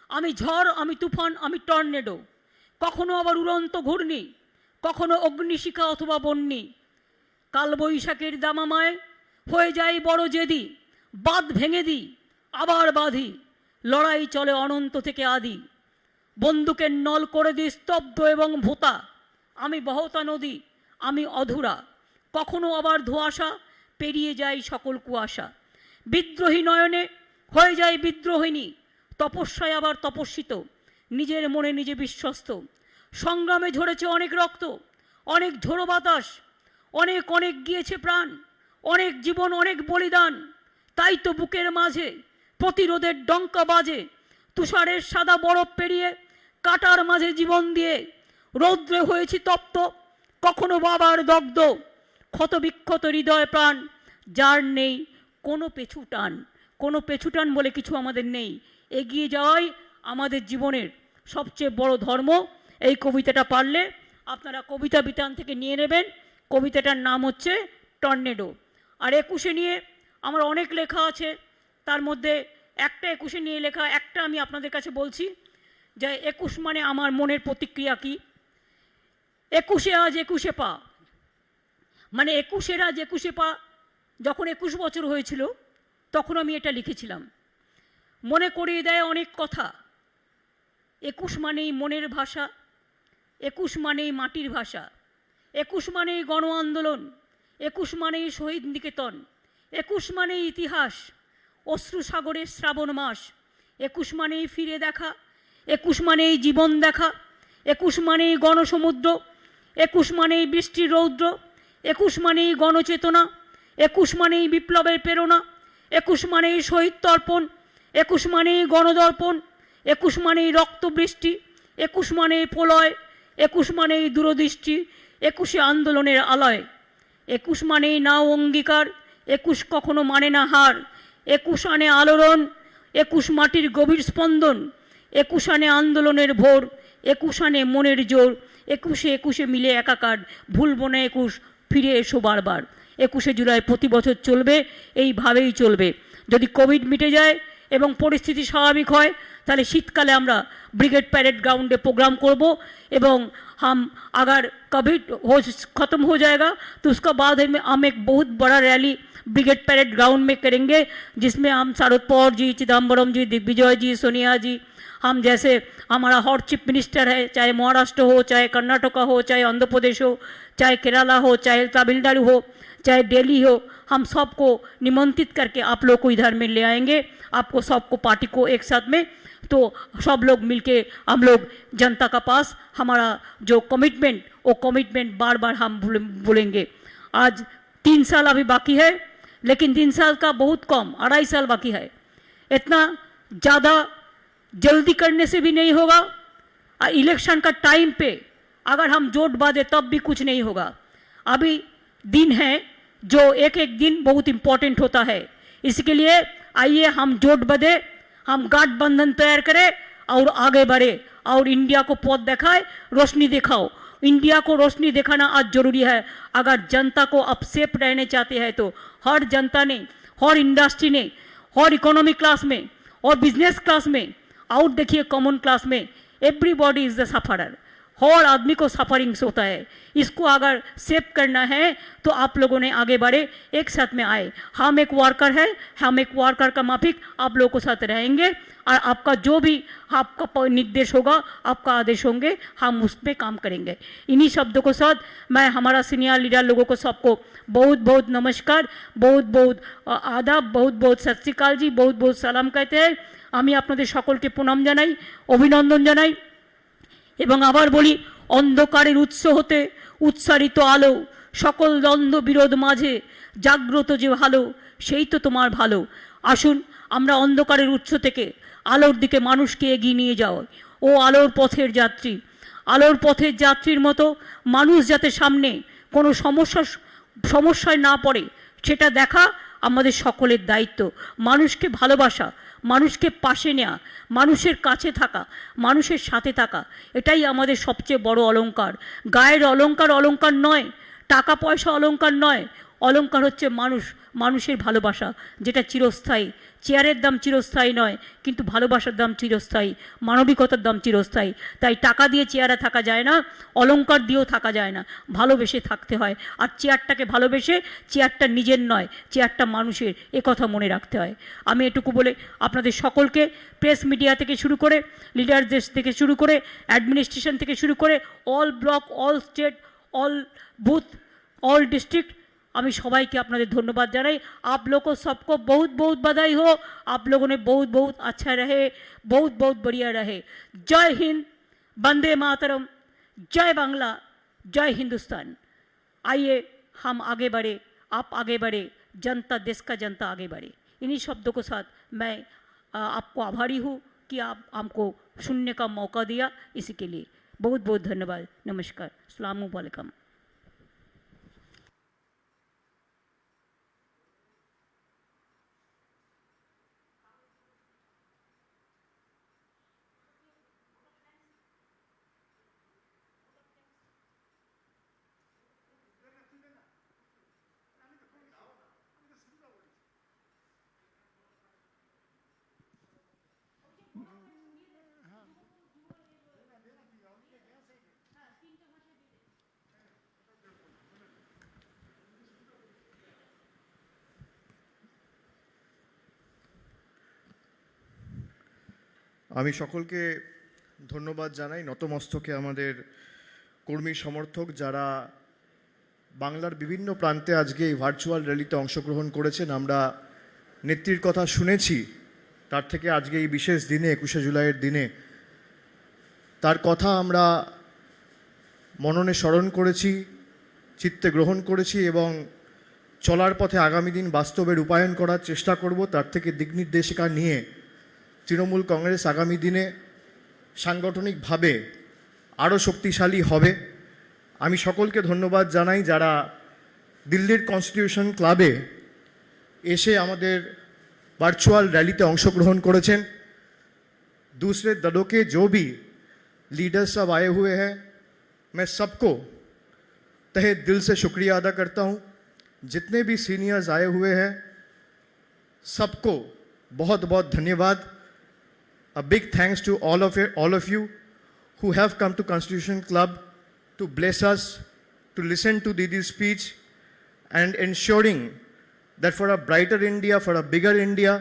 S2: আমি ঝড়, আমি তুফান, আমি টর্নেডো। কখনো আবার উড়ন্ত ঘূর্ণি, কখনো অগ্নিশিখা অথবা বন্যি। কালবৈশাখের দামামায় হয়ে যাই বড় জেদি। বাঁধ ভেঙে দিই, আবার বাঁধি। লড়াই চলে অনন্ত থেকে আদি। বন্দুকের নল করে দিই স্তব্ধ এবং ভোতা। আমি বহতা নদী, আমি অধুরা। কখনো আবার ধোঁয়াশা, পেরিয়ে যায় সকল কুয়াশা। বিদ্রোহী নয়নে হয়ে যায় বিদ্রোহিণী। তপস্যায় আবার তপস্বিত, নিজের মনে নিজে বিশ্বস্ত। সংগ্রামে ঝরেছে অনেক রক্ত, অনেক ঝোড়ো বাতাস, অনেক অনেক গিয়েছে প্রাণ, অনেক জীবন, অনেক বলিদান। তাই তো বুকের মাঝে প্রতিরোধের ডঙ্কা বাজে। তুষারের সাদা বরফ পেরিয়ে কাটার মাঝে জীবন দিয়ে রৌদ্রে হয়েছি তপ্ত, কখনো বাবার দগ্ধ। ক্ষতবিক্ষত হৃদয় প্রাণ, যার নেই কোনো পেছুটান। কোনো পেছুটান বলে কিছু আমাদের নেই। এগিয়ে যাওয়াই আমাদের জীবনের সবচেয়ে বড় ধর্ম। এই কবিতাটা পারলে আপনারা কবিতা বিতান থেকে নিয়ে নেবেন। কবিতাটার নাম হচ্ছে টর্নেডো। আর 21শে নিয়ে আমার অনেক লেখা আছে, তার মধ্যে একটা 21শে নিয়ে লেখা একটা আমি আপনাদের কাছে বলছি যে 21 মানে আমার মনের প্রতিক্রিয়া কি। 21শে আজ 21শে পা, মানে 21শে আজ 21শে পা। যখন 21 বছর হয়েছিল তখন আমি এটা লিখেছিলাম। মনে করিয়ে দেয় অনেক কথা। 21 মানেই মনের ভাষা, 21 মানেই মাটির ভাষা, 21 মানেই গণ আন্দোলন, 21 মানেই শহীদ নিকেতন, 21 মানেই ইতিহাস, অশ্রু সাগরের শ্রাবণ মাস। 21 মানেই ফিরে দেখা, 21 মানেই জীবন দেখা, 21 মানেই গণসমুদ্র, 21 মানেই বৃষ্টির রৌদ্র, 21 মানেই গণচেতনা, 21 মানেই বিপ্লবের প্রেরণা, 21 মানেই শহীদ তর্পণ, 21 মানেই গণদর্পণ, 21 মানেই রক্তবৃষ্টি, 21 মানেই প্রলয়, 21 মানেই দূরদৃষ্টি, 21শে আন্দোলনের আলয়। 21 মানেই নাও অঙ্গীকার, 21 কখনো মানে না হার। 21 আনে আলোড়ন, 21 মাটির গভীর স্পন্দন, 21 আনে আন্দোলনের ভোর, 21 আনে মনের জোর। 21শে মিলে একাকার, ভুলবো না 21, ফিরে এসো বারবার। 21শে জুলাই প্রতি বছর চলবে, এইভাবেই চলবে। যদি কোভিড মিটে যায় এবং পরিস্থিতি স্বাভাবিক হয় তাহলে শীতকালে আমরা ब्रिगेड पैरेड ग्राउंड में प्रोग्राम करब एवं हम अगर कोविड ख़त्म हो जाएगा तो उसका बाद हम एक बहुत बड़ा रैली ब्रिगेड पैरेड ग्राउंड में करेंगे, जिसमें हम शरद पवार जी, चिदम्बरम जी, दिग्विजय जी, सोनिया जी, हम जैसे हमारा हॉट चीफ मिनिस्टर है, चाहे महाराष्ट्र हो, चाहे कर्नाटका हो, चाहे आंध्र प्रदेश हो, चाहे केरला हो, चाहे तमिलनाडु हो, चाहे दिल्ली हो, हम सबको निमंत्रित करके आप लोग को इधर में ले आएंगे, आपको सबको पार्टी को एक साथ में। तो सब लोग मिलके हम लोग जनता का पास हमारा जो कमिटमेंट, वो कमिटमेंट बार बार हम बोलेंगे। आज 3 साल अभी बाकी है, लेकिन 3 साल का बहुत कम, 2.5 साल बाकी है। इतना ज़्यादा जल्दी करने से भी नहीं होगा। इलेक्शन का टाइम पे अगर हम जोट बांधे तब भी कुछ नहीं होगा। अभी दिन है जो एक एक दिन बहुत इम्पोर्टेंट होता है। इसके लिए आइए हम जोट बांधे, हम गठबंधन तैयार करें और आगे बढ़े और इंडिया को पथ दिखाए, रोशनी दिखाओ। इंडिया को रोशनी दिखाना आज जरूरी है। अगर जनता को अब सेफ रहने चाहते हैं तो हर जनता ने, हर इंडस्ट्री ने, हर इकोनॉमिक क्लास में और बिजनेस क्लास में और देखिए कॉमन क्लास में, एवरीबॉडी इज़ द सफरर। हर आदमी को सफरिंग्स होता है। इसको अगर सेव करना है तो आप लोगों ने आगे बढ़े, एक साथ में आए। हम एक वर्कर है, हम एक वर्कर का माफिक आप लोगों के साथ रहेंगे और आपका जो भी आपका निर्देश होगा, आपका आदेश होंगे, हम उस पर काम करेंगे। इन्हीं शब्दों के साथ मैं हमारा सीनियर लीडर लोगों को सबको बहुत बहुत नमस्कार, बहुत बहुत आदाब, बहुत बहुत सत श्री अकाल जी, बहुत बहुत सालाम कहते हैं। আমি আপনাদের সকলকে প্রণাম জানাই, অভিনন্দন জানাই। এবং আবার বলি, অন্ধকারের উৎস হতে উৎসারিত আলো, সকল দ্বন্দ্ব বিরোধ মাঝে জাগ্রত যে ভালো, সেই তো তোমার ভালো। আসুন আমরা অন্ধকারের উৎস থেকে আলোর দিকে মানুষকে এগিয়ে নিয়ে যাও। ও আলোর পথের যাত্রী, আলোর পথের যাত্রীর মতো মানুষ যাতে সামনে কোনো সমস্যায় না পড়ে সেটা দেখা আমাদের সকলের দায়িত্ব। মানুষকে ভালোবাসা, মানুষকে পাশে নেওয়া, মানুষের কাছে থাকা, মানুষের সাথে থাকা, এটাই আমাদের সবচেয়ে বড় অলংকার। গায়ের অলংকার অলংকার নয়, টাকা পয়সা অলংকার নয়, অলংকার হচ্ছে মানুষ, মানুষের ভালোবাসা, যেটা চিরস্থায়ী। চেয়ারের দাম চিরস্থায়ী নয়, কিন্তু ভালোবাসার দাম চিরস্থায়ী, মানবিকতার দাম চিরস্থায়ী। তাই টাকা দিয়ে চেয়ারে থাকা যায় না, অলংকার দিয়েও থাকা যায় না, ভালোবেসে থাকতে হয়। আর চেয়ারটাকে ভালোবেসে, চেয়ারটা নিজের নয়, চেয়ারটা মানুষের, এ কথা মনে রাখতে হয়। আমি এটুকু বলে আপনাদের সকলকে, প্রেস মিডিয়া থেকে শুরু করে, লিডারদের থেকে শুরু করে, অ্যাডমিনিস্ট্রেশন থেকে শুরু করে, all block, all state, all booth, all district, আমি সबाइके আপনাদের ধন্যবাদ জানাই। आप लोग को सबको बहुत बहुत बधाई हो। आप लोगों ने बहुत बहुत अच्छा रहे, बहुत बहुत बढ़िया रहे। जय हिंद, वंदे मातरम, जय बांग्ला, जय हिंदुस्तान। आइए हम आगे बढ़े, आप आगे बढ़े, जनता, देश का जनता आगे बढ़े। इन्हीं शब्दों के साथ मैं आपको आभारी हूँ कि आप हमको सुनने का मौका दिया। इसी के लिए बहुत बहुत धन्यवाद। नमस्कार, अस्सलाम वालेकुम।
S5: আমি সকলকে ধন্যবাদ জানাই, নতমস্তকে আমাদের কর্মী সমর্থক যারা বাংলার বিভিন্ন প্রান্তে আজকে এই ভার্চুয়াল র্যালিতে অংশগ্রহণ করেছেন। আমরা নেত্রীর কথা শুনেছি, তার থেকে আজকে এই বিশেষ দিনে, 21শে জুলাইয়ের দিনে তার কথা আমরা মননে স্মরণ করেছি, চিত্তে গ্রহণ করেছি এবং চলার পথে আগামী দিন বাস্তবে রূপায়ণ করার চেষ্টা করব। তার থেকে দিক নির্দেশিকা নিয়ে তৃণমূল কংগ্রেস আগামী দিনে সাংগঠনিকভাবে আরও শক্তিশালী হবে। আমি সকলকে ধন্যবাদ জানাই যারা দিল্লির কনস্টিটিউশন ক্লাবে এসে আমাদের ভার্চুয়াল रैलीতে अंशग्रहण করেছেন। दूसरे दलों के जो भी लीडर्स सब आए हुए हैं, मैं सबको तहे दिल से शुक्रिया अदा करता हूं। जितने भी सीनियर्स आए हुए हैं सबको बहुत बहुत धन्यवाद। A big thanks to all of you who have come to Constitution Club to bless us, to listen to Didi's speech and ensuring that for a brighter India, for a bigger India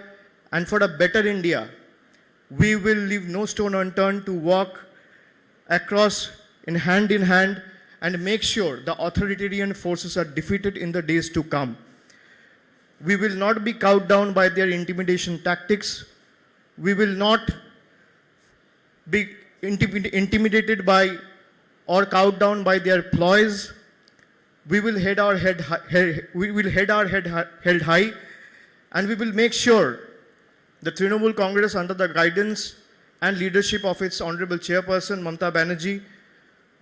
S5: and for a better India, we will leave no stone unturned to walk across in hand and make sure the authoritarian forces are defeated in the days to come. We will not be cowed down by their intimidation tactics. We will not be intimidated by or cowed down by their ploys. We will head our head held high, and we will make sure the Trinamool Congress, under the guidance and leadership of its Honorable Chairperson Mamata Banerjee,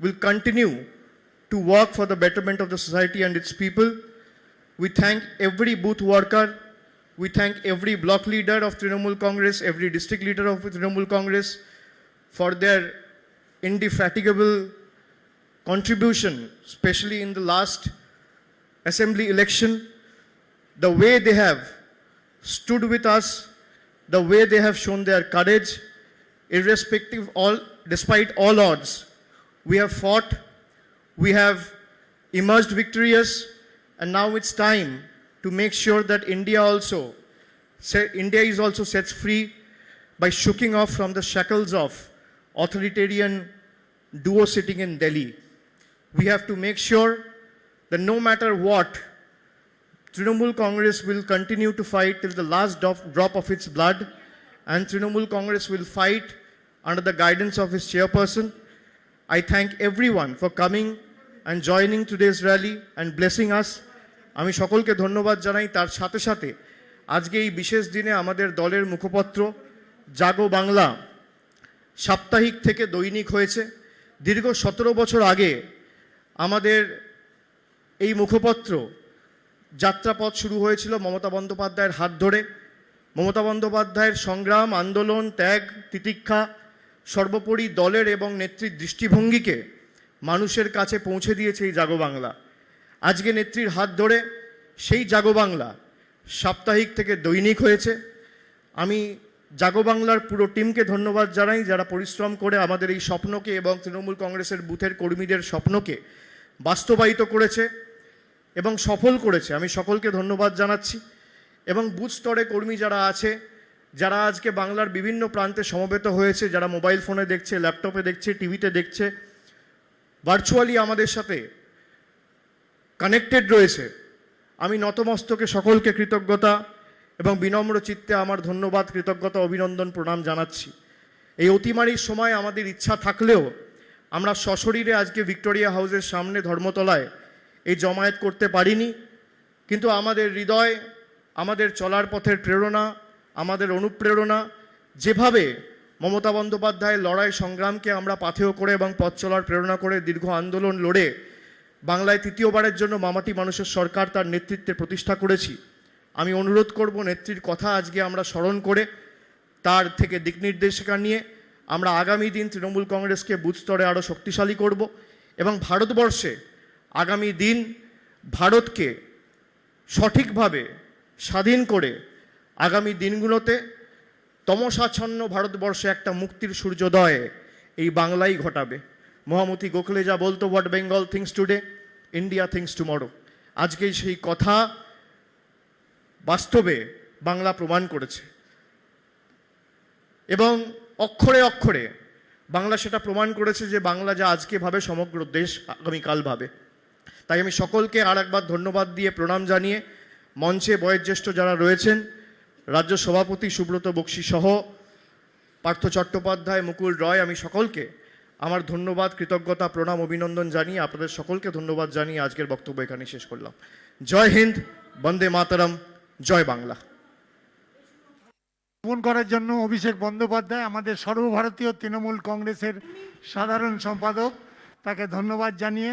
S5: will continue to work for the betterment of the society and its people. We thank every booth worker, we thank every block leader of Trinamool Congress, every district leader of Trinamool Congress for their indefatigable contribution, especially in the last assembly election. The way they have stood with us, the way they have shown their courage, despite all odds. We have fought, we have emerged victorious, and now it's time to make sure that India is also set free by shooking off from the shackles of authoritarian duo sitting in Delhi. We have to make sure that no matter what, Trinamool Congress will continue to fight till the last drop of its blood, and Trinamool Congress will fight under the guidance of its chairperson. I thank everyone for coming and joining today's rally and blessing us. আমি সকলকে ধন্যবাদ জানাই। তার সাথে সাথে আজকে এই বিশেষ দিনে আমাদের দলের মুখপত্র জাগো বাংলা সাপ্তাহিক থেকে দৈনিক হয়েছে। দীর্ঘ 17 বছর আগে আমাদের এই মুখপত্র যাত্রাপথ শুরু হয়েছিল মমতা বন্দ্যোপাধ্যায়ের হাত ধরে। মমতা বন্দ্যোপাধ্যায়ের সংগ্রাম, আন্দোলন, ত্যাগ, তিতিক্ষা, সর্বোপরি দলের এবং নেত্রীর দৃষ্টিভঙ্গিকে মানুষের কাছে পৌঁছে দিয়েছে এই জাগো বাংলা। আজকে নেত্রীর হাত ধরে সেই জাগো বাংলা সাপ্তাহিক থেকে দৈনিক হয়েছে। আমি জাগো বাংলার পুরো টিমকে ধন্যবাদ জানাই, যারা পরিশ্রম করে আমাদের এই স্বপ্নকে এবং তৃণমূল কংগ্রেসের বুথের কর্মীদের স্বপ্নকে বাস্তবায়িত করেছে এবং সফল করেছে। আমি সকলকে ধন্যবাদ জানাচ্ছি। এবং বুথ স্তরে কর্মী যারা আছে, যারা আজকে বাংলার বিভিন্ন প্রান্তে সমবেত হয়েছে, যারা মোবাইল ফোনে দেখছে, ল্যাপটপে দেখছে, টিভিতে দেখছে, ভার্চুয়ালি আমাদের সাথে কানেক্টেড রয়েছে, আমি নতমস্তকে সকলকে কৃতজ্ঞতা এবং বিনম্র চিত্তে আমার ধন্যবাদ, কৃতজ্ঞতা, অভিনন্দন, প্রণাম জানাচ্ছি। এই অতিমারির সময় আমাদের ইচ্ছা থাকলেও আমরা সশরীরে আজকে ভিক্টোরিয়া হাউসের সামনে ধর্মতলায় এই জমায়েত করতে পারিনি, কিন্তু আমাদের হৃদয়, আমাদের চলার পথের প্রেরণা, আমাদের অনুপ্রেরণা, যেভাবে মমতা বন্দ্যোপাধ্যায়ের লড়াই সংগ্রামকে আমরা পাথেয় করে এবং পথ চলার প্রেরণা করে দীর্ঘ আন্দোলন লড়ে বাংলায় তৃতীয়বারের জন্য মামাটি মানুষের সরকার তার নেতৃত্বে প্রতিষ্ঠা করেছি। আমি অনুরোধ করব, নেত্রীর কথা আজকে আমরা স্মরণ করে তার থেকে দিক নির্দেশিকা নিয়ে আমরা আগামী দিন তৃণমূল কংগ্রেসকে বুথ স্তরে আরও শক্তিশালী করব এবং ভারতবর্ষে আগামী দিন ভারতকে সঠিকভাবে স্বাধীন করে আগামী দিনগুলোতে তমসাচ্ছন্ন ভারতবর্ষে একটা মুক্তির সূর্যোদয় এই বাংলাই ঘটাবে। মহামতি গোখলে যা বলতো, what Bengal things today, India things tomorrow. আজকে সেই কথা বাস্তবে বাংলা প্রমাণ করেছে এবং অক্ষরে অক্ষরে বাংলা সেটা প্রমাণ করেছে যে বাংলা যা আজকে ভাবে সমগ্র দেশ আগামীকাল ভাবে। তাই আমি সকলকে আর একবার ধন্যবাদ দিয়ে প্রণাম জানিয়ে মঞ্চে বয়োজ্যেষ্ঠ যারা রয়েছেন, রাজ্য সভাপতি সুব্রত বক্সী সহ পার্থ চট্টোপাধ্যায়, মুকুল রয়, আমি সকলকে আমার ধন্যবাদ, কৃতজ্ঞতা, প্রণাম, অভিনন্দন জানিয়ে আপনাদের সকলকে ধন্যবাদ জানিয়ে আজকের বক্তব্য এখানে শেষ করলাম। জয় হিন্দ, বন্দে মাতরম, জয় বাংলা।
S4: ফোন করার জন্য অভিষেক বন্দ্যোপাধ্যায়, আমাদের সর্বভারতীয় তৃণমূল কংগ্রেসের সাধারণ সম্পাদক, তাকে ধন্যবাদ জানিয়ে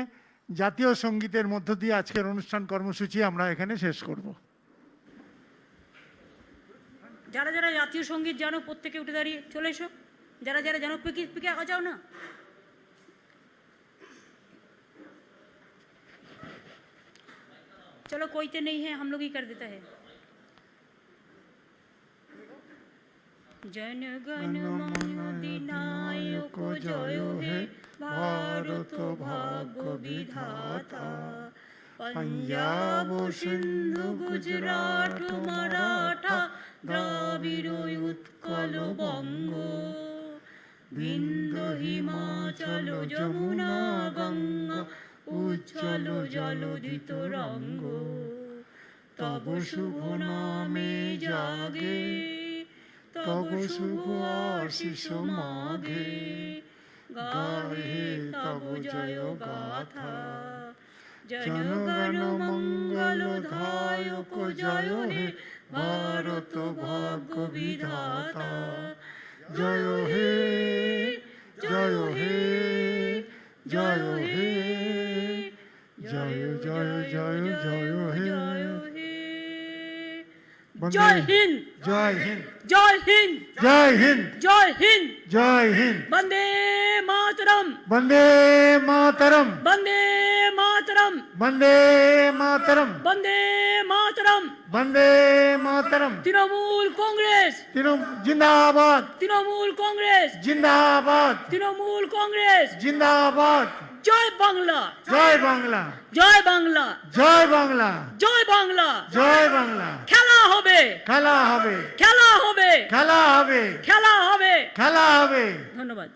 S4: জাতীয় সঙ্গীতের মধ্য দিয়ে আজকের অনুষ্ঠান কর্মসূচি আমরা এখানে শেষ করব।
S2: যারা যারা জাতীয় সঙ্গীত জানো প্রত্যেকে উঠে দাঁড়িয়ে চলে এসো। যারা যারা জানো পিকে আ যাও না। चलो कोई तो नहीं है, हम लोग ही कर देता है। जन गण मन अधिनायक जय हे भारत भाग्य विधाता, पंजाब सिंधु गुजरात मराठा द्राविड़ उत्कल बंग, बिंदु हिमाचल जमुना गंगा उज्ज्वल जलोदित रंग, तब शुभ नामे जागे तब शुभ आशीष मागे, गाहे तब जय गाथा, जनगण मंगल दायक जय हे भारत भाग्य विधाता, जय हे जय हे जय हे जय जय जय जय हे जय हिंद
S4: जय हिंद
S2: जय हिंद
S4: जय हिंद
S2: जय हिंद
S4: जय हिंद।
S2: वंदे मातरम
S4: वंदे मातरम
S2: वंदे मातरम
S4: वंदे मातरम
S2: वंदे मातरम।
S4: वंदे मातरम।
S2: तृणमूल कांग्रेस
S4: जिंदाबाद,
S2: तृणमूल कांग्रेस
S4: जिंदाबाद,
S2: तृणमूल कांग्रेस
S4: जिंदाबाद।
S2: जय बांग्ला
S4: जय बांग्ला,
S2: जय बांग्ला
S4: जय बांग्ला,
S2: जय बांग्ला।
S4: जय बांग्ला।
S2: খেলা হবে
S4: খেলা হবে,
S2: খেলা হবে
S4: খেলা হবে,
S2: খেলা হবে।
S4: খেলা হবে।
S2: ধন্যবাদ।